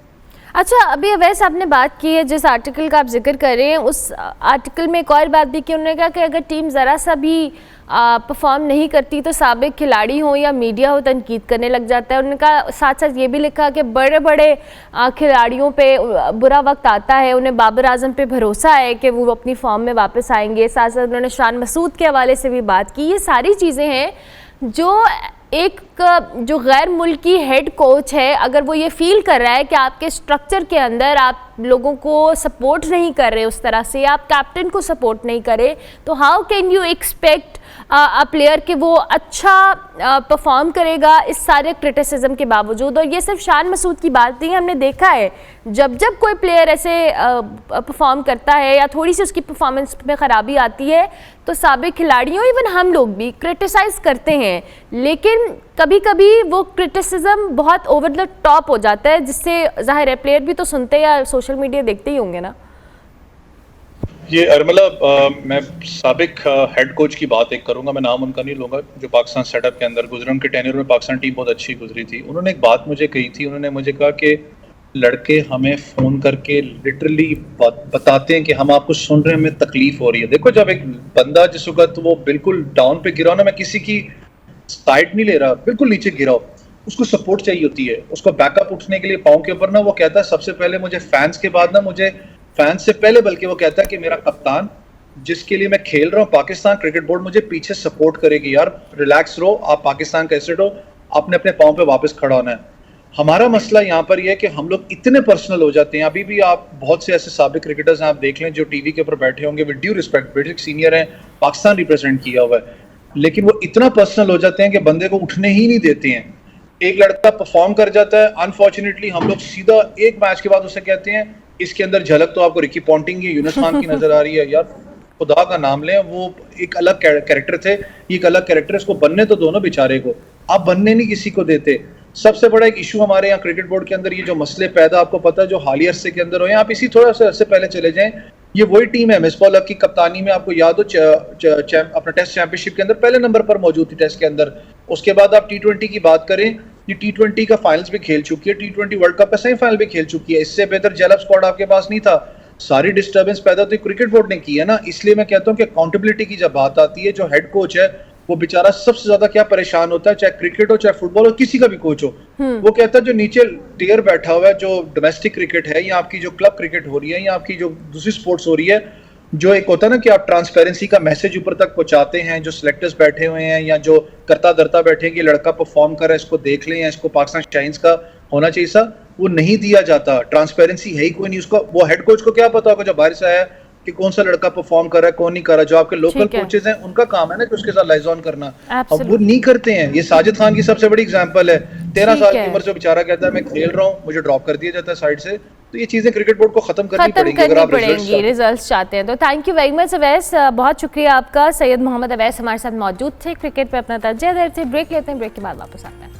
अच्छा, अभी अवैस आपने बात की है जिस आर्टिकल का आप जिक्र कर रहे हैं, उस आर्टिकल में एक और बात भी की, उन्होंने कहा कि अगर टीम ज़रा सा भी परफॉर्म नहीं करती तो साबिक खिलाड़ी हो या मीडिया हो तनकीद करने लग जाता है। उन्होंने कहा, साथ साथ ये भी लिखा कि बड़े बड़े खिलाड़ियों पे बुरा वक्त आता है, उन्हें बाबर आजम पे भरोसा है कि वो अपनी फॉर्म में वापस आएंगे। साथ साथ उन्होंने शान मसूद के हवाले से भी बात की। ये सारी चीज़ें हैं जो एक जो गैर मुल्की हेड कोच है, अगर वो ये फील कर रहा है कि आपके स्ट्रक्चर के अंदर आप लोगों को सपोर्ट नहीं कर रहे उस तरह से, आप कैप्टन को सपोर्ट नहीं करे, तो how can you expect a player कि वो अच्छा परफॉर्म करेगा इस सारे क्रिटिसिज्म के बावजूद। और ये सिर्फ शान मसूद की बात नहीं है, हमने देखा है जब जब कोई प्लेयर ऐसे परफॉर्म करता है या थोड़ी सी उसकी परफॉर्मेंस में ख़राबी आती है तो साबिक खिलाड़ियों, इवन हम लोग भी क्रिटिसाइज़ करते हैं, लेकिन कभी कभी वो क्रिटिसिज्म बहुत ओवर द टॉप हो जाता है, जिससे जाहिर है प्लेयर भी तो सुनते या सोशल मीडिया देखते ही होंगे ना। ये अरमला, मैं साबिक हेड कोच की बात एक करूंगा, मैं नाम उनका नहीं लूंगा, जो पाकिस्तान सेटअप के अंदर गुजरे, उनके टेन्योर में पाकिस्तान टीम बहुत अच्छी गुजरी थी। उन्होंने एक बात मुझे कही थी, उन्होंने मुझे कहा कि लड़के हमें फ़ोन करके लिटरली बताते हैं कि हम आपको सुन रहे हैं, हमें तकलीफ हो रही है। देखो, जब एक बंदा जिस वक्त वो बिल्कुल डाउन पे गिरा ना, मैं किसी की साइड नहीं ले रहा, बिल्कुल नीचे गिरा, उसको सपोर्ट चाहिए होती है, उसको बैकअप उठने के लिए पाँव के ऊपर ना, वो कहता है सबसे पहले मुझे फैंस के बाद ना, मुझे फैंस से पहले बल्कि वो कहता है कि मेरा कप्तान जिसके लिए मैं खेल रहा हूँ, पाकिस्तान क्रिकेट बोर्ड मुझे पीछे सपोर्ट करेगी। यार रिलैक्स रहो, आप पाकिस्तान का एसेट हो, आपने अपने पाँव पे वापस खड़ा होना है। हमारा मसला यहाँ पर यह है कि हम लोग इतने पर्सनल हो जाते हैं। अभी भी आप बहुत से ऐसे साबिक क्रिकेटर्स हैं, आप देख लें, जो टीवी के ऊपर बैठे होंगे, with due respect, basic senior हैं, पाकिस्तान रिप्रेजेंट किया हुआ है, लेकिन वो इतना पर्सनल हो जाते हैं कि बंदे को उठने ही नहीं देते हैं। एक लड़का परफॉर्म कर जाता है, अनफॉर्चुनेटली हम लोग सीधा एक मैच के बाद उसे कहते हैं इसके अंदर झलक तो आपको रिकी पॉन्टिंग या यूनुस खान की नजर आ रही है। यार खुदा का नाम लें, वो एक अलग कैरेक्टर थे, ये एक अलग कैरेक्टर, इसको बनने तो दोनों बेचारे को, आप बनने नहीं किसी को देते। सबसे बड़ा एक इशू हमारे यहाँ क्रिकेट बोर्ड के अंदर ये जो मसले पैदा, आपको पता है, जो हालिया अरसे के अंदर हो, आप इसी थोड़ा सा अरसे पहले चले जाएं, ये वही टीम है मिसबाह हक की कप्तानी में, आपको याद हो अपना टेस्ट चैंपियनशिप के अंदर पहले नंबर पर मौजूद थी टेस्ट के अंदर। उसके बाद आप T20 की बात करें, ये T20 का फाइनल्स भी खेल चुकी है, T20 वर्ल्ड कप का सेमीफाइनल भी खेल चुकी है। इससे बेहतर जेलअप स्क्वाड आपके पास नहीं था। सारी डिस्टर्बेंस पैदा तो क्रिकेट बोर्ड ने की है ना। इसलिए मैं कहता हूँ कि अकाउंटेबिलिटी की जब बात आती है, जो हेड कोच है वो बेचारा सबसे ज्यादा क्या परेशान होता है, चाहे क्रिकेट हो, चाहे फुटबॉल हो, किसी का भी कोच हो, वो कहता है जो नीचे टियर बैठा हुआ है, जो डोमेस्टिक क्रिकेट है या आपकी जो क्लब क्रिकेट हो रही है या आपकी जो दूसरी स्पोर्ट्स हो रही है, जो एक होता है ना कि आप ट्रांसपेरेंसी का मैसेज ऊपर तक पहुंचाते हैं, जो सिलेक्टर्स बैठे हुए हैं या जो करता धरता बैठे हैं कि लड़का परफॉर्म कर रहा है, इसको देख लें, या इसको पाकिस्तान शाइन्स का होना चाहिए सा, वो नहीं दिया जाता। ट्रांसपेरेंसी है ही कोई नहीं। उसको, वो हेड कोच को क्या पता होगा जब बाहर से आया कि कौन सा लड़का परफॉर्म कर रहा है, कौन नहीं कर रहा। जो आपके लोकल कोचेस हैं, उनका काम है ना कि उसके साथ लाइजॉन करना, अब वो नहीं करते हैं। ये साजिद खान की सबसे बड़ी एग्जांपल है, 13 साल की उम्र से बेचारा कहता है मैं खेल रहा हूँ, मुझे ड्रॉप कर दिया जाता है साइड से। तो ये चीजें क्रिकेट बोर्ड को खत्म करनी पड़ेंगी अगर आप रिजल्ट्स चाहते हैं तो। Thank you very much Awais, बहुत शुक्रिया आपका। सैयद मोहम्मद अवैस हमारे साथ मौजूद थे, क्रिकेट पे अपना तर्जह दे रहे थे। ब्रेक लेते हैं, ब्रेक के बाद वापस आते हैं।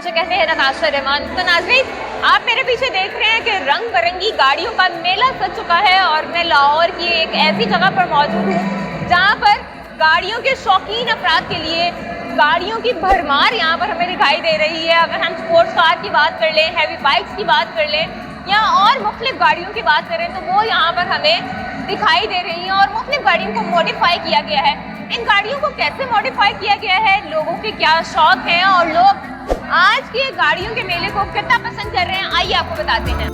जिसे कहते हैं नताशा रहमान। तो नाज़रीन, आप मेरे पीछे देख रहे हैं कि रंग बिरंगी गाड़ियों का मेला सज चुका है और मैं लाहौर की एक ऐसी जगह पर मौजूद हूँ जहाँ पर गाड़ियों के शौकीन अफराद के लिए गाड़ियों की भरमार यहाँ पर हमें दिखाई दे रही है। अगर हम स्पोर्ट्स कार की बात कर लें, हैवी बाइक्स की बात कर लें या और मुख्तलिफ गाड़ियों की बात करें तो वो यहाँ पर हमें दिखाई दे रही हैं और मुख्तलिफ गाड़ियों को मॉडिफाई किया गया है। इन गाड़ियों को कैसे मॉडिफाई किया गया है, लोगों के क्या शौक हैं और लोग आज की गाड़ियों के मेले को कितना पसंद कर रहे हैं, आइए आपको बताते हैं।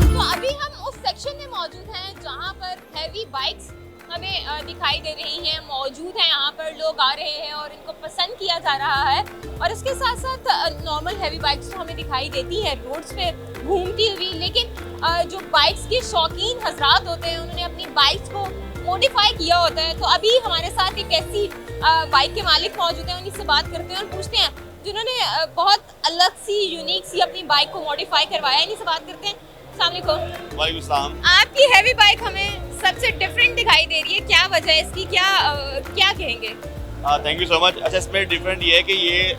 तो अभी हम उस सेक्शन में मौजूद हैं जहां पर हैवी बाइक्स हमें दिखाई दे रही हैं, मौजूद हैं। यहाँ पर लोग आ रहे हैं और इनको पसंद किया जा रहा है और इसके साथ साथ नॉर्मल हैवी बाइक्स तो हमें दिखाई देती है रोड्स पे घूमती हुई, लेकिन जो बाइक्स के शौकीन हजरात होते हैं उन्होंने अपनी बाइक्स को मॉडिफाई किया होता है। तो अभी हमारे साथ एक ऐसी बाइक के मालिक मौजूद हैं, उन्हीं से बात करते हैं और पूछते हैं जिन्होंने बहुत अलग सी यूनिक सी अपनी बाइक को मॉडिफाई करवाया है। इन्हीं से बात करते हैं। वालेकुम। आपकी हैवी बाइक हमें सबसे डिफरेंट दिखाई दे रही है, क्या वजह है इसकी, क्या कहेंगे? Thank you so much. अच्छा, इसमें डिफरेंट ये है कि ये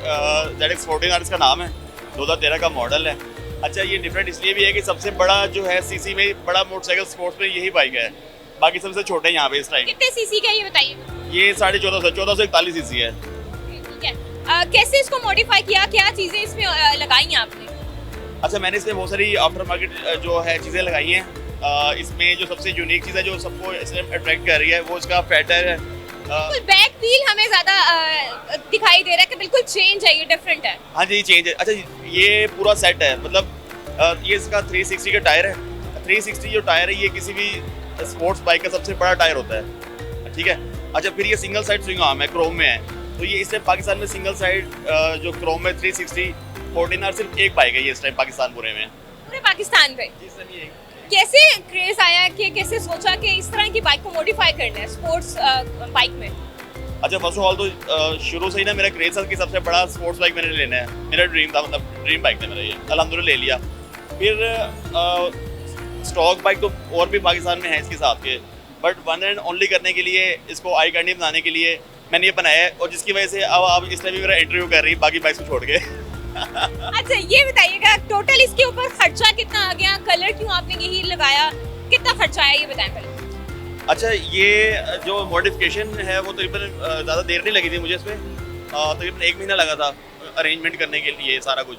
ZX14R इसका नाम है, 2013 का मॉडल है। अच्छा, ये डिफरेंट इसलिए भी है कि सबसे बड़ा जो है सीसी में बड़ा मोटरसाइकिल स्पोर्ट्स में यही बाइक है, बाकी सबसे छोटे हैं यहाँ पे इस टाइम। कितने सीसी का ये बताइए? ये 1441 सीसी है। ठीक है, कैसे इसको मॉडिफाई किया, क्या चीज़ें इसमें लगाई हैं आपने? अच्छा, मैंने इसमें बहुत सारी आफ्टर मार्केट जो है चीज़ें लगाई हैं। इसमें जो सबसे यूनिक चीज़ है जो सबको अट्रैक्ट कर रही है वो इसका फैटर है। बिल्कुल बैक व्हील हमें ज़्यादा दिखाई दे रहा है कि बिल्कुल चेंज है, ये डिफरेंट है। हाँ जी, चेंज है। अच्छा, ये पूरा सेट है, मतलब ये इसका 360 का टायर है। 360 जो टायर है ये किसी भी स्पोर्ट्स बाइक का सबसे बड़ा टायर होता है, ठीक है। अच्छा, फिर ये सिंगल साइड स्विंग आर्म है, क्रोम में है। तो ये इससे पाकिस्तान में सिंगल साइड जो क्रोम में 360 14R सिर्फ एक बाइक है ये इस टाइम पाकिस्तान पूरे पाकिस्तान पे। जी सर, ये कैसे क्रेज आया कि कैसे सोचा कि इस तरह की बाइक को मॉडिफाई करना है स्पोर्ट्स बाइक में? अच्छा, फर्स्ट ऑफ ऑल तो शुरू से ही ना मेरा क्रेज था कि सबसे बड़ा स्पोर्ट्स बाइक मैंने लेना है। मेरा ड्रीम था, मतलब ड्रीम बाइक था मेरा ये, अल्हम्दुलिल्लाह ले लिया। फिर स्टॉक बाइक तो और भी पाकिस्तान में है इसके साथ के, बट वन एंड ओनली करने के लिए, इसको आई कैंडी बनाने के लिए मैंने ये बनाया है और जिसकी वजह से अब आप इस टाइम भी मेरा इंटरव्यू कर रही है बाकी बाइक्स को छोड़ के। अच्छा, ये बताइएगा टोटल इसके ऊपर खर्चा कितना आ गया, कलर क्यों आपने यही लगाया, कितना खर्चा आया ये बताएं पहले। अच्छा, ये जो मॉडिफिकेशन है वो तकरीबन ज़्यादा देर नहीं लगी थी मुझे इसमें, तकरीबन 1 महीना लगा था अरेंजमेंट करने के लिए सारा कुछ।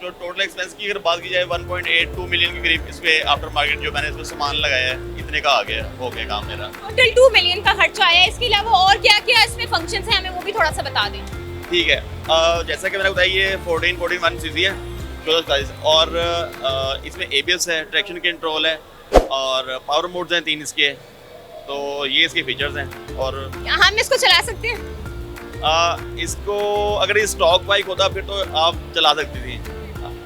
जो टोटल एक्सपेंस की अगर बात की जाए 1.82 मिलियन के करीब इस पे आफ्टर मार्केट जो मैंने इसमें सामान लगाया है इतने का आ गया, हो गया काम मेरा। टोटल 2 मिलियन का खर्चा आया। इसके अलावा और क्या क्या इसमें फंक्शंस हैं, हमें वो भी थोड़ा सा बता दें। ठीक है, जैसा कि मैंने बताया ये 14 सीसी है 14 और इसमें ABS है, ट्रैक्शन कंट्रोल है और पावर मोड्स हैं 3 इसके। तो ये इसके फीचर्स हैं और हम इसको चला सकते हैं? इसको अगर ये स्टॉक बाइक होता फिर तो आप चला सकती थी।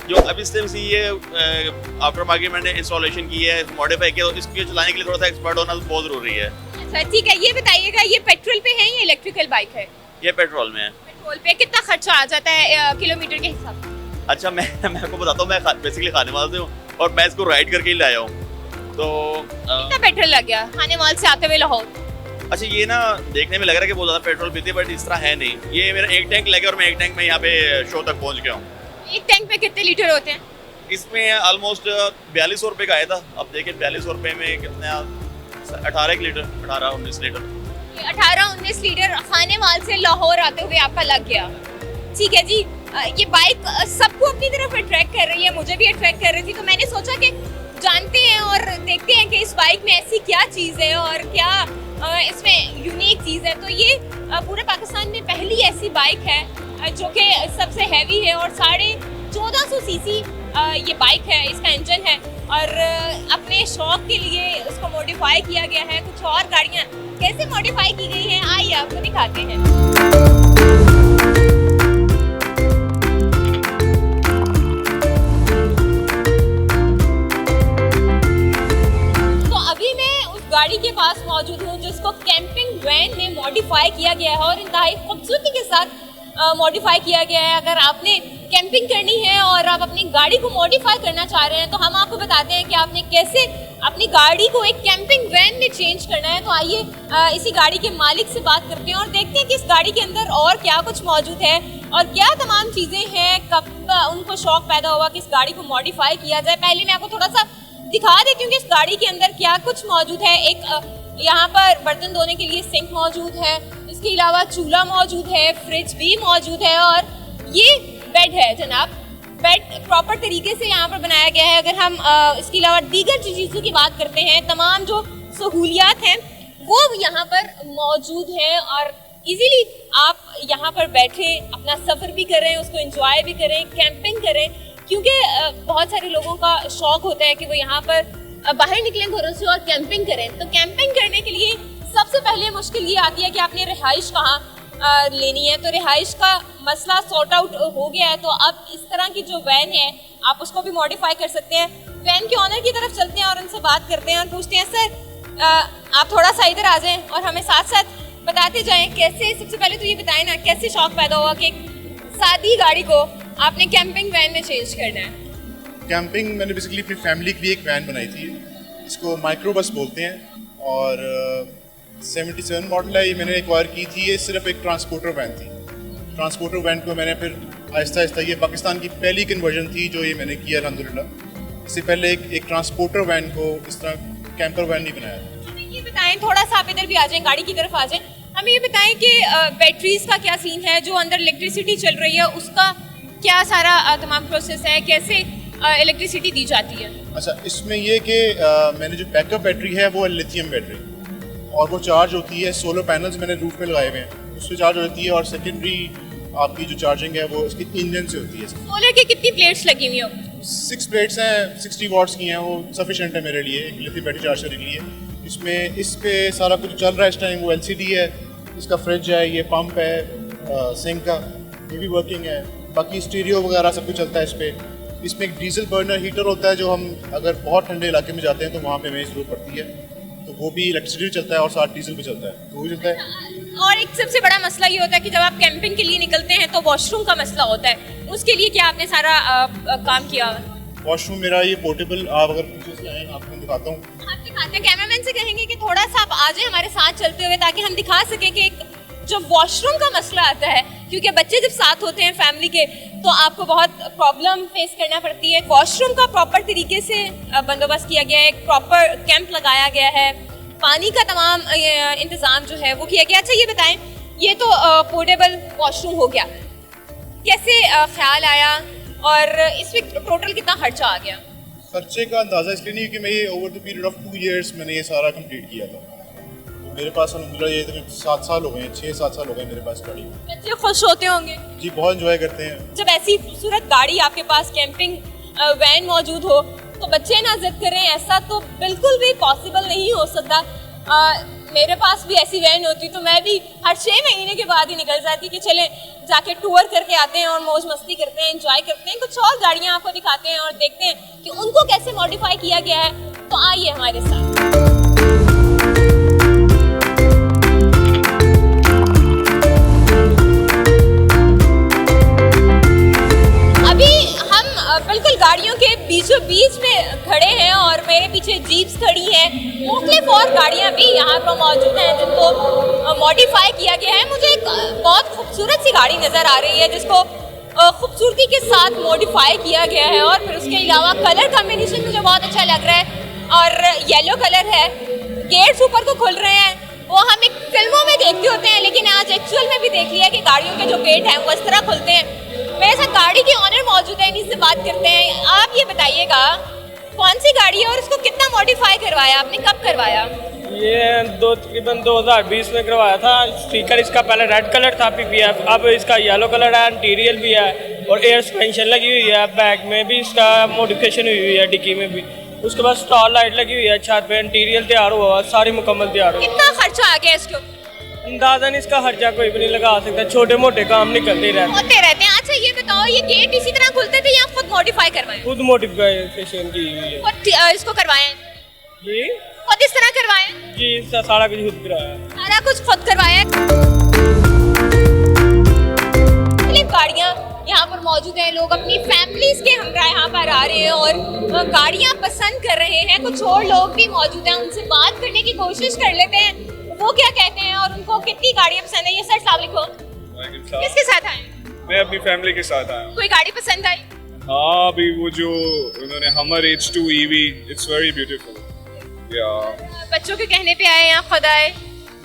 जो अभी से ये आफ्टर मार्केट मैंने इंस्टॉलेशन की है, मॉडिफाई किया, तो इसको चलाने के लिए थोड़ा सा एक्सपर्ट होना बहुत ज़रूरी है। अच्छा, ठीक है, ये बताइएगा ये पेट्रोल पे है या इलेक्ट्रिकल बाइक है? ये पेट्रोल में है। पेट्रोल पे कितना खर्चा आ जाता है किलोमीटर के हिसाब से? अच्छा, मैं आपको बताता हूँ, मैं बेसिकली खाने वाला से हूँ और मैं इसको राइड करके ही लाया हूँ। तो कितना पेट्रोल लग गया खाने वाल से आते हुए लाहौर? अच्छा, ये ना देखने में लग रहा है कि बहुत ज़्यादा पेट्रोल पीती है, बट इस तरह है नहीं। ये मेरा एक टैंक लगा और मैं एक टैंक में यहाँ पे शो तक पहुँच गया हूँ। एक टैंक में कितने लीटर होते हैं? इसमें ऑलमोस्ट 4200 रुपये का आया था। अब देखिए 4200 रुपये में कितना, 18 लीटर, 18-19 लीटर। 18-19 लीटर खाने वाल से लाहौर आते हुए आपका लग गया। ठीक है जी, ये बाइक सबको अपनी तरफ अट्रैक्ट कर रही है, मुझे भी अट्रैक्ट कर रही थी। तो मैंने सोचा कि जानते हैं और देखते हैं कि इस बाइक में ऐसी क्या चीज़ है और क्या इसमें यूनिक चीज़ है। तो ये पूरे पाकिस्तान में पहली ऐसी बाइक है जो कि सबसे हैवी है और 1450 सीसी ये बाइक है, इसका इंजन है और अपने शौक के लिए उसको मॉडिफाई किया गया है। कुछ और गाड़ियाँ कैसे मॉडिफाई की गई हैं, आइए आपको दिखाते हैं। गाड़ी के पास मौजूद हूँ जिसको कैंपिंग वैन में मॉडिफाई किया गया है और इंतहाई खूबसूरती के साथ मॉडिफाई किया गया है। अगर आपने कैंपिंग करनी है और आप अपनी गाड़ी को मॉडिफाई करना चाह रहे हैं तो हम आपको बताते हैं कि आपने कैसे अपनी गाड़ी को एक कैंपिंग वैन में चेंज करना है। तो आइए इसी गाड़ी के मालिक से बात करते हैं और देखते हैं कि इस गाड़ी के अंदर और क्या कुछ मौजूद है और क्या तमाम चीज़ें हैं, कब उनको शौक पैदा हुआ कि इस गाड़ी को मॉडिफाई किया जाए। पहले मैं आपको थोड़ा सा दिखा देती हूँ कि इस गाड़ी के अंदर क्या कुछ मौजूद है। एक यहाँ पर बर्तन धोने के लिए सिंक मौजूद है, इसके अलावा चूल्हा मौजूद है, फ्रिज भी मौजूद है और ये बेड है जनाब। बेड प्रॉपर तरीके से यहाँ पर बनाया गया है। अगर हम इसके अलावा दीगर चीज़ों की बात करते हैं, तमाम जो सहूलियात हैं वो यहाँ पर मौजूद हैं और इजीली आप यहाँ पर बैठे अपना सफ़र भी करें, उसको एंजॉय भी करें, कैंपिंग करें, क्योंकि बहुत सारे लोगों का शौक होता है कि वो यहाँ पर बाहर निकलें घरों से और कैंपिंग करें। तो कैंपिंग करने के लिए सबसे पहले मुश्किल ये आती है कि आपने रिहाइश कहाँ लेनी है। तो रिहाइश का मसला सॉर्ट आउट हो गया है। तो अब इस तरह की जो वैन है आप उसको भी मॉडिफाई कर सकते हैं। वैन के ऑनर की तरफ चलते हैं और उनसे बात करते हैं और पूछते हैं, सर आप थोड़ा सा इधर आ जाएं और हमें साथ साथ बताते जाएं कैसे, सबसे पहले तो ये बताएं ना कैसे शौक पैदा हुआ कि सादी गाड़ी को आपने कैंपिंग वैन में चेंज करना है। कैंपिंग मैंने बेसिकली अपनी फैमिली के लिए एक वैन बनाई थी, इसको माइक्रो बस बोलते हैं और 77 मॉडल है। ये मैंने एक्वायर की थी। ये सिर्फ एक ट्रांसपोर्टर वैन थी। ट्रांसपोर्टर वैन को मैंने फिर आहिस्ता आहिस्ता, ये पाकिस्तान की पहली कन्वर्जन थी जो ये मैंने किया अल्हम्दुलिल्लाह। इससे पहले एक ट्रांसपोर्टर वैन को इस तरह कैंपर वैन नहीं बनाया। ये बताएं, थोड़ा सा आप इधर भी आ जाएं, गाड़ी की तरफ आ जाएं, हमें ये बताएं कि बैटरीज का क्या सीन है, जो अंदर इलेक्ट्रिसिटी चल रही है उसका क्या सारा तमाम प्रोसेस है, कैसे इलेक्ट्रिसिटी दी जाती है। अच्छा, इसमें ये कि मैंने जो बैकअप बैटरी है वो है लिथियम बैटरी और वो चार्ज होती है, सोलर पैनल्स मैंने रूफ पे लगाए हुए हैं, उससे चार्ज होती है और सेकेंडरी आपकी जो चार्जिंग है वो इसकी इंजन से होती है। सोलर की कितनी प्लेट्स लगी हुई हो? 6 प्लेट्स हैं, 60 वॉट्स की हैं, वो सफिशेंट है मेरे लिए एक लिथियम बैटरी चार्ज करने के लिए। इसमें इस पे सारा कुछ चल रहा है इस टाइम। वो LCD है, इसका फ्रिज है, ये पंप है, सिंक का ये भी वर्किंग है, बाकी स्टीरियो वगैरह सब कुछ चलता है इस पर। इसमें एक डीजल बर्नर हीटर होता है जो हम अगर बहुत ठंडे इलाके में जाते हैं तो वहाँ पे हमें ज़रूरत पड़ती है, तो वो भी इलेक्ट्रिसिटी चलता है और साथ डीजल भी चलता है, वो भी चलता है। और एक सबसे बड़ा मसला ये होता है कि जब आप कैंपिंग के लिए निकलते हैं तो वॉशरूम का मसला होता है, उसके लिए क्या आपने सारा काम किया? वॉशरूम मेरा ये पोर्टेबल, आप अगर पीछे से आएँ आपको मैं दिखाता हूँ। आप दिखाते हैं, कैमरामैन से कहेंगे कि थोड़ा सा आप आ जाए हमारे साथ चलते हुए ताकि हम दिखा सकें कि एक जो वॉशरूम का मसला आता है, क्योंकि बच्चे जब साथ होते हैं फैमिली के तो आपको बहुत प्रॉब्लम फेस करना पड़ती है। वॉशरूम का प्रॉपर तरीके से बंदोबस्त किया गया है, एक प्रॉपर कैंप लगाया गया है, पानी का तमाम इंतज़ाम जो है वो किया गया। अच्छा ये बताएं, ये तो पोर्टेबल वॉशरूम हो गया, कैसे ख्याल आया और इसमें टोटल कितना खर्चा आ गया? खर्चे का अंदाज़ा इसलिए नहीं कि मैं ये over the period of 2 years मैंने ये सारा कंप्लीट किया था। तो मेरे पास अल्हम्दुलिल्लाह ये 7 साल हो गए, 6-7 साल हो गए मेरे पास गाड़ी। बच्चे खुश होते होंगे? जी बहुत एंजॉय करते हैं। जब ऐसी खूबसूरत गाड़ी आपके पास कैंपिंग वैन मौजूद हो तो बच्चे ना जिद करें, ऐसा तो बिल्कुल भी पॉसिबल नहीं हो सकता। मेरे पास भी ऐसी वैन होती तो मैं भी हर 6 महीने के बाद ही निकल जाती कि चलें जाके टूर करके आते हैं और मौज मस्ती करते हैं, एंजॉय करते हैं। कुछ और गाड़ियाँ आपको दिखाते हैं और देखते हैं कि उनको कैसे मॉडिफाई किया गया है। तो आइए हमारे साथ। बिल्कुल गाड़ियों के बीचों बीच में खड़े हैं और मेरे पीछे जीप्स खड़ी हैं, मुख्तलिफ और गाड़ियां भी यहाँ पर मौजूद हैं जिनको मॉडिफाई किया गया है। मुझे एक बहुत खूबसूरत सी गाड़ी नज़र आ रही है जिसको खूबसूरती के साथ मॉडिफाई किया गया है और फिर उसके अलावा कलर कॉम्बिनेशन मुझे बहुत अच्छा लग रहा है और येलो कलर है। गेट्स ऊपर को खुल रहे हैं, वो हम एक फिल्मों में देखते होते हैं लेकिन आज एक्चुअल में भी देख लिया कि गाड़ियों के जो गेट हैं वो इस तरह खुलते हैं। मेरे साथ गाड़ी के ऑनर मौजूद है, इनसे बात करते हैं। आप ये बताइएगा कौन सी गाड़ी है और इसको कितना मॉडिफाई करवाया आपने, कब करवाया? ये तकरीबन 2020 में करवाया था। स्टिकर इसका पहले रेड कलर था PPF, अब इसका येलो कलर है, इंटीरियर भी है और एयर सस्पेंशन लगी हुई है। बैक में भी इसका मॉडिफिकेशन हुई है, डिक्की में भी। उसके बाद स्टार लाइट लगी हुई है, छत पे इंटीरियर तैयार हुआ, सारी मुकम्मल तैयार हुआ। कितना खर्चा आ गया इसको? अंदाजन इसका खर्चा कोई भी नहीं लगा सकता, छोटे मोटे काम निकलते रहते हैं। अच्छा ये बताओ, ये गेट इसी तरह खुलते थे या खुद मॉडिफाई करवाए? खुद मॉडिफिकेशन की हुई है। खुद इसको करवाए जी? खुद इस तरह करवाए जी, सारा कुछ खुद कराया, सारा कुछ खुद करवाया। गाड़ियाँ यहाँ पर मौजूद हैं। लोग अपनी फैमिलीज के हमरा यहाँ पर आ रहे हैं और गाड़ियाँ पसंद कर रहे हैं। कुछ और लोग भी मौजूद हैं, उनसे बात करने की कोशिश कर लेते हैं वो क्या कहते हैं और उनको कितनी गाड़ियाँ पसंद है। ये सर अस्सलाम वालेकुम, किसके साथ आए? मैं अपनी फैमिली के साथ आया हूँ। कोई गाड़ी पसंद आई? हाँ, अभी वो जो उन्होंने हमर H2 EV, it's very beautiful. या बच्चों के कहने पे आए या खुद आए?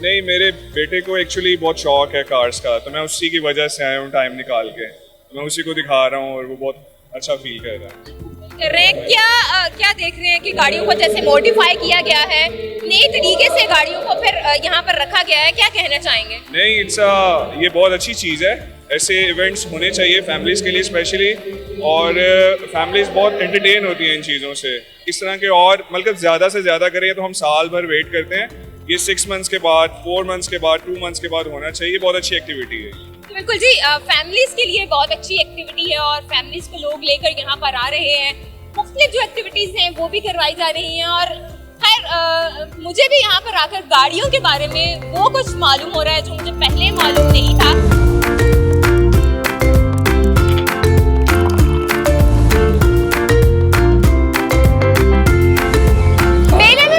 नहीं, मेरे बेटे को एक्चुअली बहुत शौक है कार्स का, तो मैं उसी की वजह से आया हूँ टाइम निकाल के। मैं उसी को दिखा रहा हूँ और वो बहुत अच्छा फील कर रहा है। क्या देख रहे हैं कि गाड़ियों को जैसे मॉडिफाई किया गया है, नए तरीके से गाड़ियों को फिर यहाँ पर रखा गया है, क्या कहना चाहेंगे? नहीं, ये बहुत अच्छी चीज़ है। ऐसे इवेंट्स होने चाहिए फैमिलीज के लिए स्पेशली, और फैमिलीज बहुत एंटरटेन होती हैं इन चीज़ों से। इस तरह के और मतलब ज़्यादा से ज़्यादा करें तो हम साल भर वेट करते हैं। ये 6 मंथ्स के बाद, 4 मंथ्स के बाद, 2 मंथ्स के बाद होना चाहिए। बहुत अच्छी एक्टिविटी है। तो बिल्कुल जी, फैमिलीज के लिए बहुत अच्छी एक्टिविटी है और फैमिलीज को लोग लेकर यहाँ पर आ रहे हैं। मुख्तलिफ जो एक्टिविटीज़ हैं वो भी करवाई जा रही हैं। और खैर मुझे भी यहाँ पर आकर गाड़ियों के बारे में वो कुछ मालूम हो रहा है जो मुझे पहले मालूम नहीं था।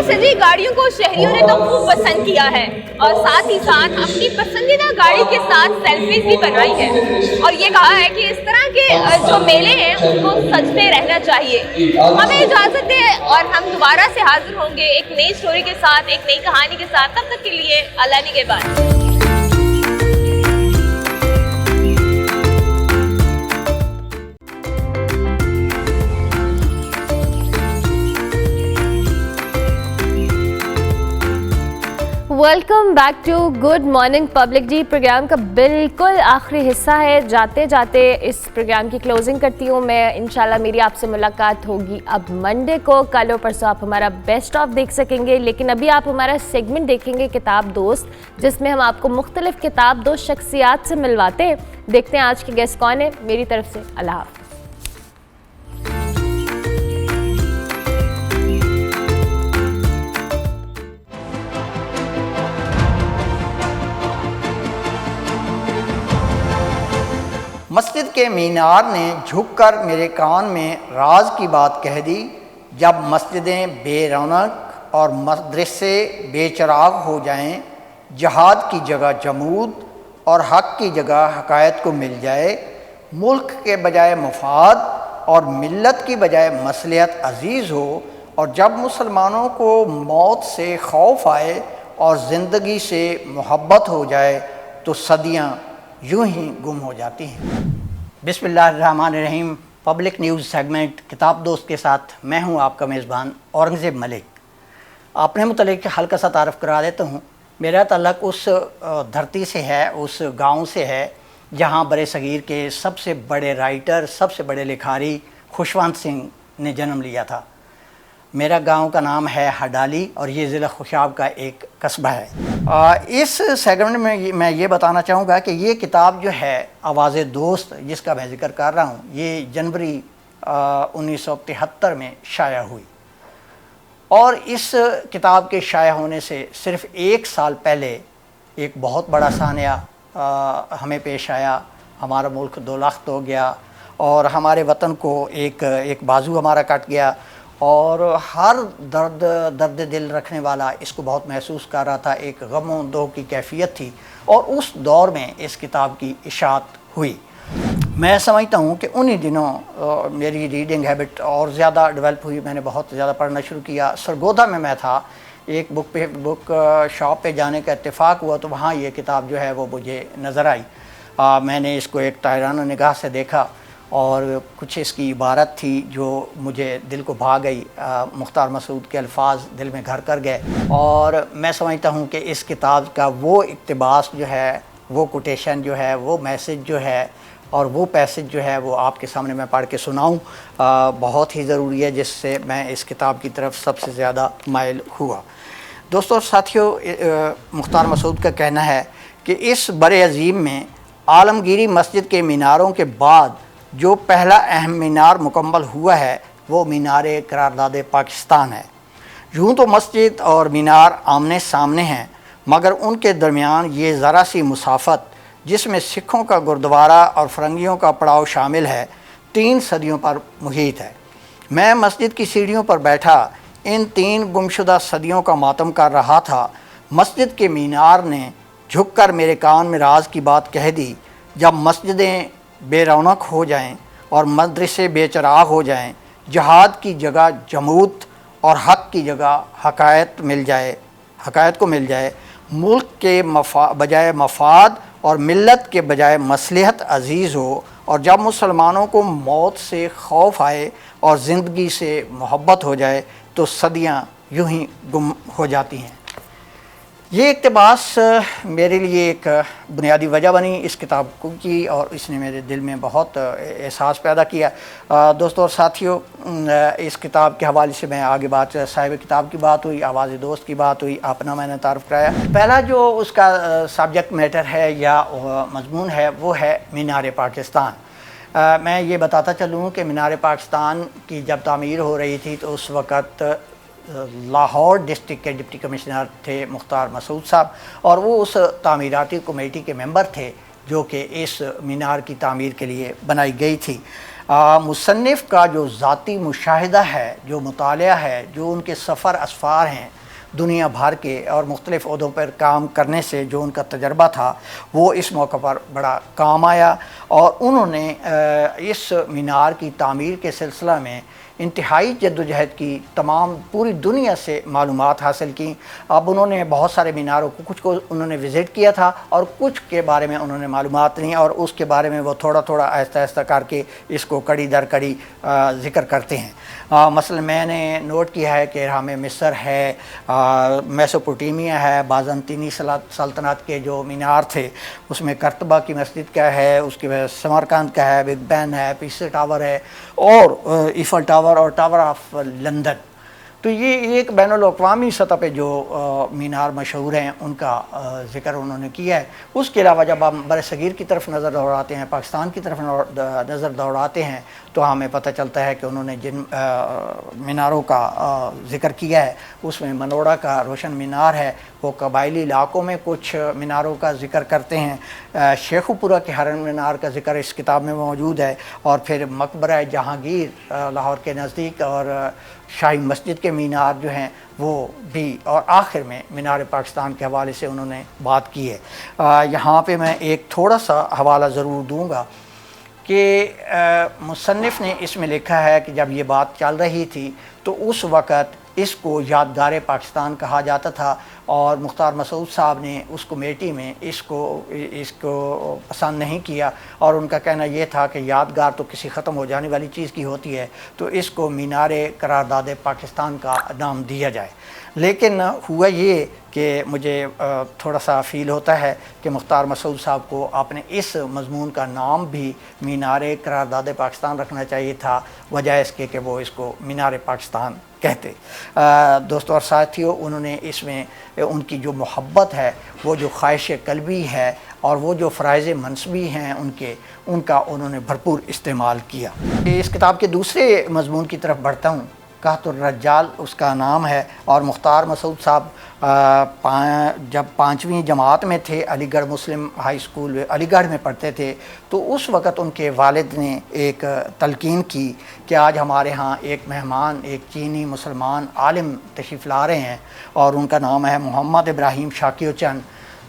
सजी गाड़ियों को शहरियों ने तो खूब पसंद किया है और साथ ही साथ अपनी पसंदीदा गाड़ी के साथ सेल्फीज भी बनवाई है और ये कहा है कि इस तरह के जो मेले हैं उनको सजते रहना चाहिए। हमें इजाजत है और हम दोबारा से हाजिर होंगे एक नई स्टोरी के साथ, एक नई कहानी के साथ। तब तक के लिए अल्लाह के बाद। Welcome back to good morning public जी। प्रोग्राम का बिल्कुल आखिरी हिस्सा है। जाते जाते इस प्रोग्राम की क्लोजिंग करती हूँ मैं। इंशाल्लाह मेरी आपसे मुलाकात होगी अब मंडे को। कल और परसों आप हमारा बेस्ट ऑफ देख सकेंगे, लेकिन अभी आप हमारा सेगमेंट देखेंगे किताब दोस्त, जिसमें हम आपको मुख्तलिफ किताब दोस्त शख्सियात से मिलवाते हैं। देखते हैं आज के गेस्ट कौन है। मेरी तरफ से अल्लाह हाफ़िज़। मस्जिद के मीनार ने झुककर मेरे कान में राज की बात कह दी। जब मस्जिदें बेरौनक और मदरसे बेचराग हो जाएं, जहाद की जगह जमूद और हक़ की जगह हकायत को मिल जाए, मुल्क के बजाय मफाद और मिल्लत की बजाय मसलियत अजीज़ हो, और जब मुसलमानों को मौत से खौफ आए और ज़िंदगी से मोहब्बत हो जाए तो सदियाँ यूं ही गुम हो जाती हैं। बिस्मिल्लाहिर्रहमानिर्रहीम। पब्लिक न्यूज़ सेगमेंट किताब दोस्त के साथ मैं हूं आपका मेज़बान औरंगज़ेब मलिक। अपने मुतल्लिक़ हल्का सा तारफ़ करा देता हूं। मेरा ताल्लुक़ उस धरती से है, उस गांव से है जहां बरे सगीर के सबसे बड़े राइटर, सबसे बड़े लिखारी खुशवंत सिंह ने जन्म लिया था। मेरा गांव का नाम है हडाली और ये ज़िला खुशाब का एक कस्बा है। इस सेगमेंट में मैं ये बताना चाहूँगा कि ये किताब जो है आवाज़ दोस्त, जिसका मैं ज़िक्र कर रहा हूँ, ये जनवरी 1973 में शाया हुई और इस किताब के शाया होने से सिर्फ़ 1 साल पहले एक बहुत बड़ा सानिया हमें पेश आया। हमारा मुल्क 2 लाख हो गया और हमारे वतन को एक बाजू हमारा कट गया और हर दर्द दिल रखने वाला इसको बहुत महसूस कर रहा था। एक गम दो की कैफियत थी और उस दौर में इस किताब की इशाअत हुई। मैं समझता हूँ कि उन्हीं दिनों मेरी रीडिंग हैबिट और ज़्यादा डेवलप हुई। मैंने बहुत ज़्यादा पढ़ना शुरू किया। सरगोदा में मैं था, एक बुक शॉप पे जाने का इत्तेफाक हुआ तो वहाँ ये किताब जो है वो मुझे नज़र आई। मैंने इसको एक तायराना निगाह से देखा और कुछ इसकी इबारत थी जो मुझे दिल को भा गई। मुख्तार मसूद के अल्फाज दिल में घर कर गए और मैं समझता हूँ कि इस किताब का वो इक़्तिबास जो है, वो कोटेशन जो है, वो मैसेज जो है और वो पैसेज जो है वो आपके सामने मैं पढ़ के सुनाऊँ बहुत ही ज़रूरी है, जिससे मैं इस किताब की तरफ सबसे ज़्यादा माइल हुआ। दोस्तों और साथियों, मुख्तार मसूद का कहना है कि इस बड़े अज़ीम में आलमगीरी मस्जिद के मीनारों के बाद जो पहला अहम मीनार मुकम्मल हुआ है वो मीनार करारदाद पाकिस्तान है। यूँ तो मस्जिद और मीनार आमने सामने हैं, मगर उनके दरमियान ये ज़रा सी मुसाफत जिसमें सिखों का गुरुद्वारा और फरंगियों का पड़ाव शामिल है, 3 सदियों पर मुहित है। मैं मस्जिद की सीढ़ियों पर बैठा इन 3 गुमशुदा सदियों का मातम कर रहा था। मस्जिद के मीनार ने झुककर मेरे कान में राज की बात कह दी। जब मस्जिदें बेरौनक हो जाएं और मदरसे बेचराग हो जाएं, जहाद की जगह जमूत और हक़ की जगह हकायत को मिल जाए, मुल्क के बजाय मफाद और मिल्लत के बजाय मसलहत अजीज़ हो, और जब मुसलमानों को मौत से खौफ आए और ज़िंदगी से मोहब्बत हो जाए, तो सदियाँ यूं ही गुम हो जाती हैं। ये इक़्तिबास मेरे लिए एक बुनियादी वजह बनी इस किताब की, और इसने मेरे दिल में बहुत एहसास पैदा किया। दोस्तों और साथियों, इस किताब के हवाले से मैं आगे बात, साहिब किताब की बात हुई, आवाज़ दोस्त की बात हुई, अपना मैंने तारुफ़ कराया। पहला जो उसका सब्जेक्ट मैटर है या मजमून है वो है मीनार पाकिस्तान। मैं ये बताता चलूँ कि मीनार पाकिस्तान की जब तामीर हो रही थी तो उस वक़्त लाहौर डिस्ट्रिक्ट के डिप्टी कमिश्नर थे मुख्तार मसूद साहब, और वो उस तामीराती कमेटी के मेंबर थे जो कि इस मीनार की तामीर के लिए बनाई गई थी। मुसन्निफ़ का जो ज़ाती मुशाहिदा है, जो मुतालिया है, जो उनके सफ़र असफ़ार हैं दुनिया भर के और मुख्तलिफ़ ओहदों पर काम करने से जो उनका तजर्बा था, वो इस मौके पर बड़ा काम आया, और उन्होंने इस मीनार की तामीर के सिलसिला में इंतहाई जद्दोजहद की, तमाम पूरी दुनिया से मालूमात हासिल की। अब उन्होंने बहुत सारे मीनारों को, कुछ को उन्होंने विज़िट किया था और कुछ के बारे में उन्होंने मालूमात नहीं, और उसके बारे में वो थोड़ा थोड़ा आहिस्ता आहिस्ता करके इसको कड़ी दर कड़ी ज़िक्र करते हैं। मसलन मैंने नोट किया है कि में मिस्र है, मेसोपोटामिया है, बाज़ंतीनी सल्तनत के जो मीनार थे उसमें कर्तबा की मस्जिद का है, उसके बाद समरकंद का है, बिग बैन है, पीसे टावर है, और ईफल टावर और टावर ऑफ लंदन। तो ये एक बैनुल-अक़वामी सतह पे जो मीनार मशहूर हैं उनका ज़िक्र उन्होंने किया है। उसके अलावा जब हम बरसगीर की तरफ नज़र दौड़ाते हैं, पाकिस्तान की तरफ नज़र दौड़ाते हैं, तो हमें पता चलता है कि उन्होंने जिन मीनारों का ज़िक्र किया है उसमें मनोड़ा का रोशन मीनार है, वो कबायली इलाकों में कुछ मीनारों का ज़िक्र करते हैं। शेखुपुरा के हरम मीनार का ज़िक्र इस किताब में मौजूद है, और फिर मकबरा जहांगीर लाहौर के नज़दीक और शाही मस्जिद के मीनार जो हैं वो भी, और आखिर में मीनार पाकिस्तान के हवाले से उन्होंने बात की है। यहाँ पे मैं एक थोड़ा सा हवाला ज़रूर दूँगा कि मुसन्निफ़ ने इसमें लिखा है कि जब ये बात चल रही थी तो उस वक़्त इसको यादगार पाकिस्तान कहा जाता था, और मुख्तार मसूद साहब ने उस कमेटी में इसको पसंद नहीं किया, और उनका कहना यह था कि यादगार तो किसी ख़त्म हो जाने वाली चीज़ की होती है, तो इसको मीनार करारदाद पाकिस्तान का नाम दिया जाए। लेकिन हुआ ये कि मुझे थोड़ा सा फ़ील होता है कि मुख्तार मसूद साहब को आपने इस मज़मून का नाम भी मीनार करारदाद पाकिस्तान रखना चाहिए था, वजह इसके कि वो इसको मीनार पाकिस्तान कहते। दोस्तों और साथियों, उन्होंने इसमें उनकी जो मोहब्बत है, वो जो ख्वाहिश कल्बी है, और वो जो फ़राइज़ मनसबी हैं उनका उन्होंने भरपूर इस्तेमाल किया। इस किताब के दूसरे मज़मून की तरफ बढ़ता हूँ। कहतुर रज्जाल उसका नाम है, और मुख्तार मसूद साहब जब 5वीं जमात में थे, अलीगढ़ मुस्लिम हाई स्कूल अलीगढ़ में पढ़ते थे, तो उस वक़्त उनके वालिद ने एक तलकीन की कि आज हमारे यहाँ एक मेहमान, एक चीनी मुसलमान आलिम तशरीफ़ ला रहे हैं, और उनका नाम है मोहम्मद इब्राहिम शाकिर चंद,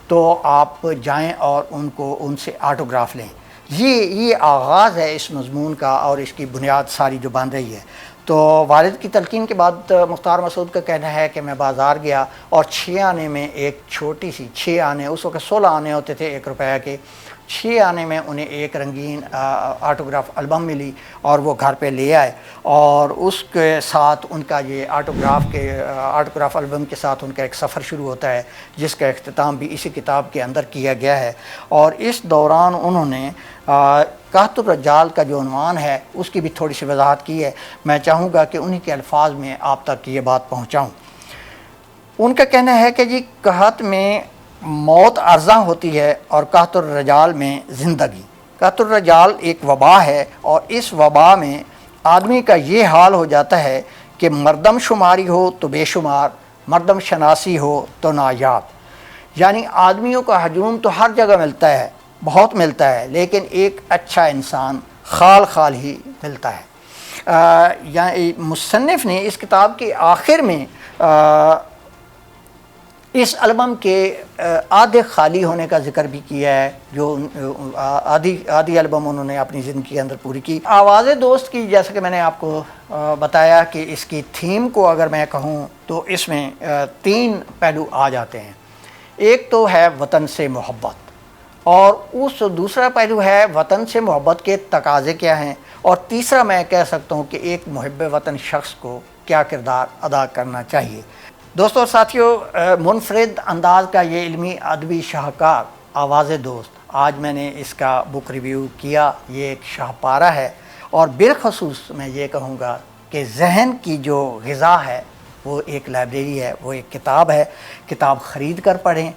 तो आप जाएं और उनसे ऑटोग्राफ़ लें। ये आगाज़ है इस मज़मून का, और इसकी बुनियाद सारी जो बन रही है। तो वालिद की तलकीन के बाद मुख्तार मसूद का कहना है कि मैं बाज़ार गया और 6 आने में एक छोटी सी 6 आने, उस वक्त 16 आने होते थे 1 रुपये के, 6 आने में उन्हें एक रंगीन ऑटोग्राफ एल्बम मिली, और वो घर पे ले आए, और उसके साथ उनका ये ऑटोग्राफ एल्बम के साथ उनका एक सफ़र शुरू होता है, जिसका इख्तिताम भी इसी किताब के अंदर किया गया है। और इस दौरान उन्होंने कहतुर रज्जाल का जो उन्वान है उसकी भी थोड़ी सी वजाहत की है। मैं चाहूँगा कि उन्हीं के अल्फाज में आप तक ये बात पहुँचाऊँ। उनका कहना है कि जी, कहत में मौत अर्ज़ा होती है और कहतुर रज्जाल में ज़िंदगी। कहतुर रज्जाल एक वबा है, और इस वबा में आदमी का ये हाल हो जाता है कि मर्दम शुमारी हो तो बेशुमार, मर्दम शनासी हो तो नायाब। यानी आदमियों का हजूम तो हर जगह मिलता है, बहुत मिलता है, लेकिन एक अच्छा इंसान खाल खाल ही मिलता है। या मुसन्निफ़ ने इस किताब के आखिर में इस एल्बम के आधे खाली होने का जिक्र भी किया है, जो आधी एल्बम उन्होंने अपनी ज़िंदगी के अंदर पूरी की। आवाज़ दोस्त की, जैसा कि मैंने आपको बताया कि इसकी थीम को अगर मैं कहूँ तो इसमें 3 पहलू आ जाते हैं। एक तो है वतन से मोहब्बत, और उस दूसरा पहलू है वतन से मोहब्बत के तकाज़े क्या हैं, और तीसरा मैं कह सकता हूँ कि एक मुहिब वतन शख्स को क्या किरदार अदा करना चाहिए। दोस्तों और साथियों, मुनफरिद अंदाज का ये इल्मी अदबी शाहकार आवाज़ दोस्त, आज मैंने इसका बुक रिव्यू किया। ये एक शाहपारा है, और बिलखसूस मैं ये कहूँगा कि जहन की जो ग़िज़ा है वो एक लाइब्रेरी है, वो एक किताब है। किताब ख़रीद कर पढ़ें,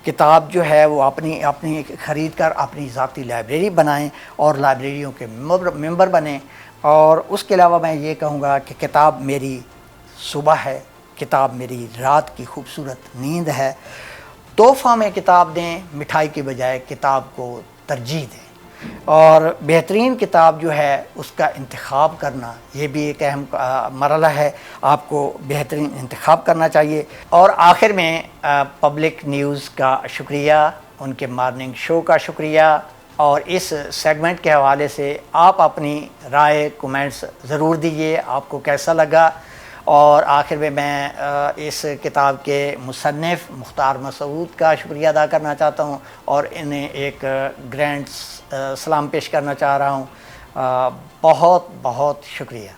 किताब जो है वो अपनी ख़रीद कर अपनी ज़ाती लाइब्रेरी बनाएं और लाइब्रेरियों के मेंबर बनें। और उसके अलावा मैं ये कहूँगा कि किताब मेरी सुबह है, किताब मेरी रात की खूबसूरत नींद है। तोहफ़ा में किताब दें, मिठाई के बजाय किताब को तरजीह दें। और बेहतरीन किताब जो है उसका इंतखाब करना, ये भी एक अहम मरहला है, आपको बेहतरीन इंतखाब करना चाहिए। और आखिर में पब्लिक न्यूज़ का शुक्रिया, उनके मॉर्निंग शो का शुक्रिया, और इस सेगमेंट के हवाले से आप अपनी राय कमेंट्स ज़रूर दीजिए, आपको कैसा लगा। और आखिर में मैं इस किताब के मुसन्निफ़ मुख्तार मसूद का शुक्रिया अदा करना चाहता हूँ, और इन्हें एक ग्रैंड सलाम पेश करना चाह रहा हूँ। बहुत बहुत शुक्रिया।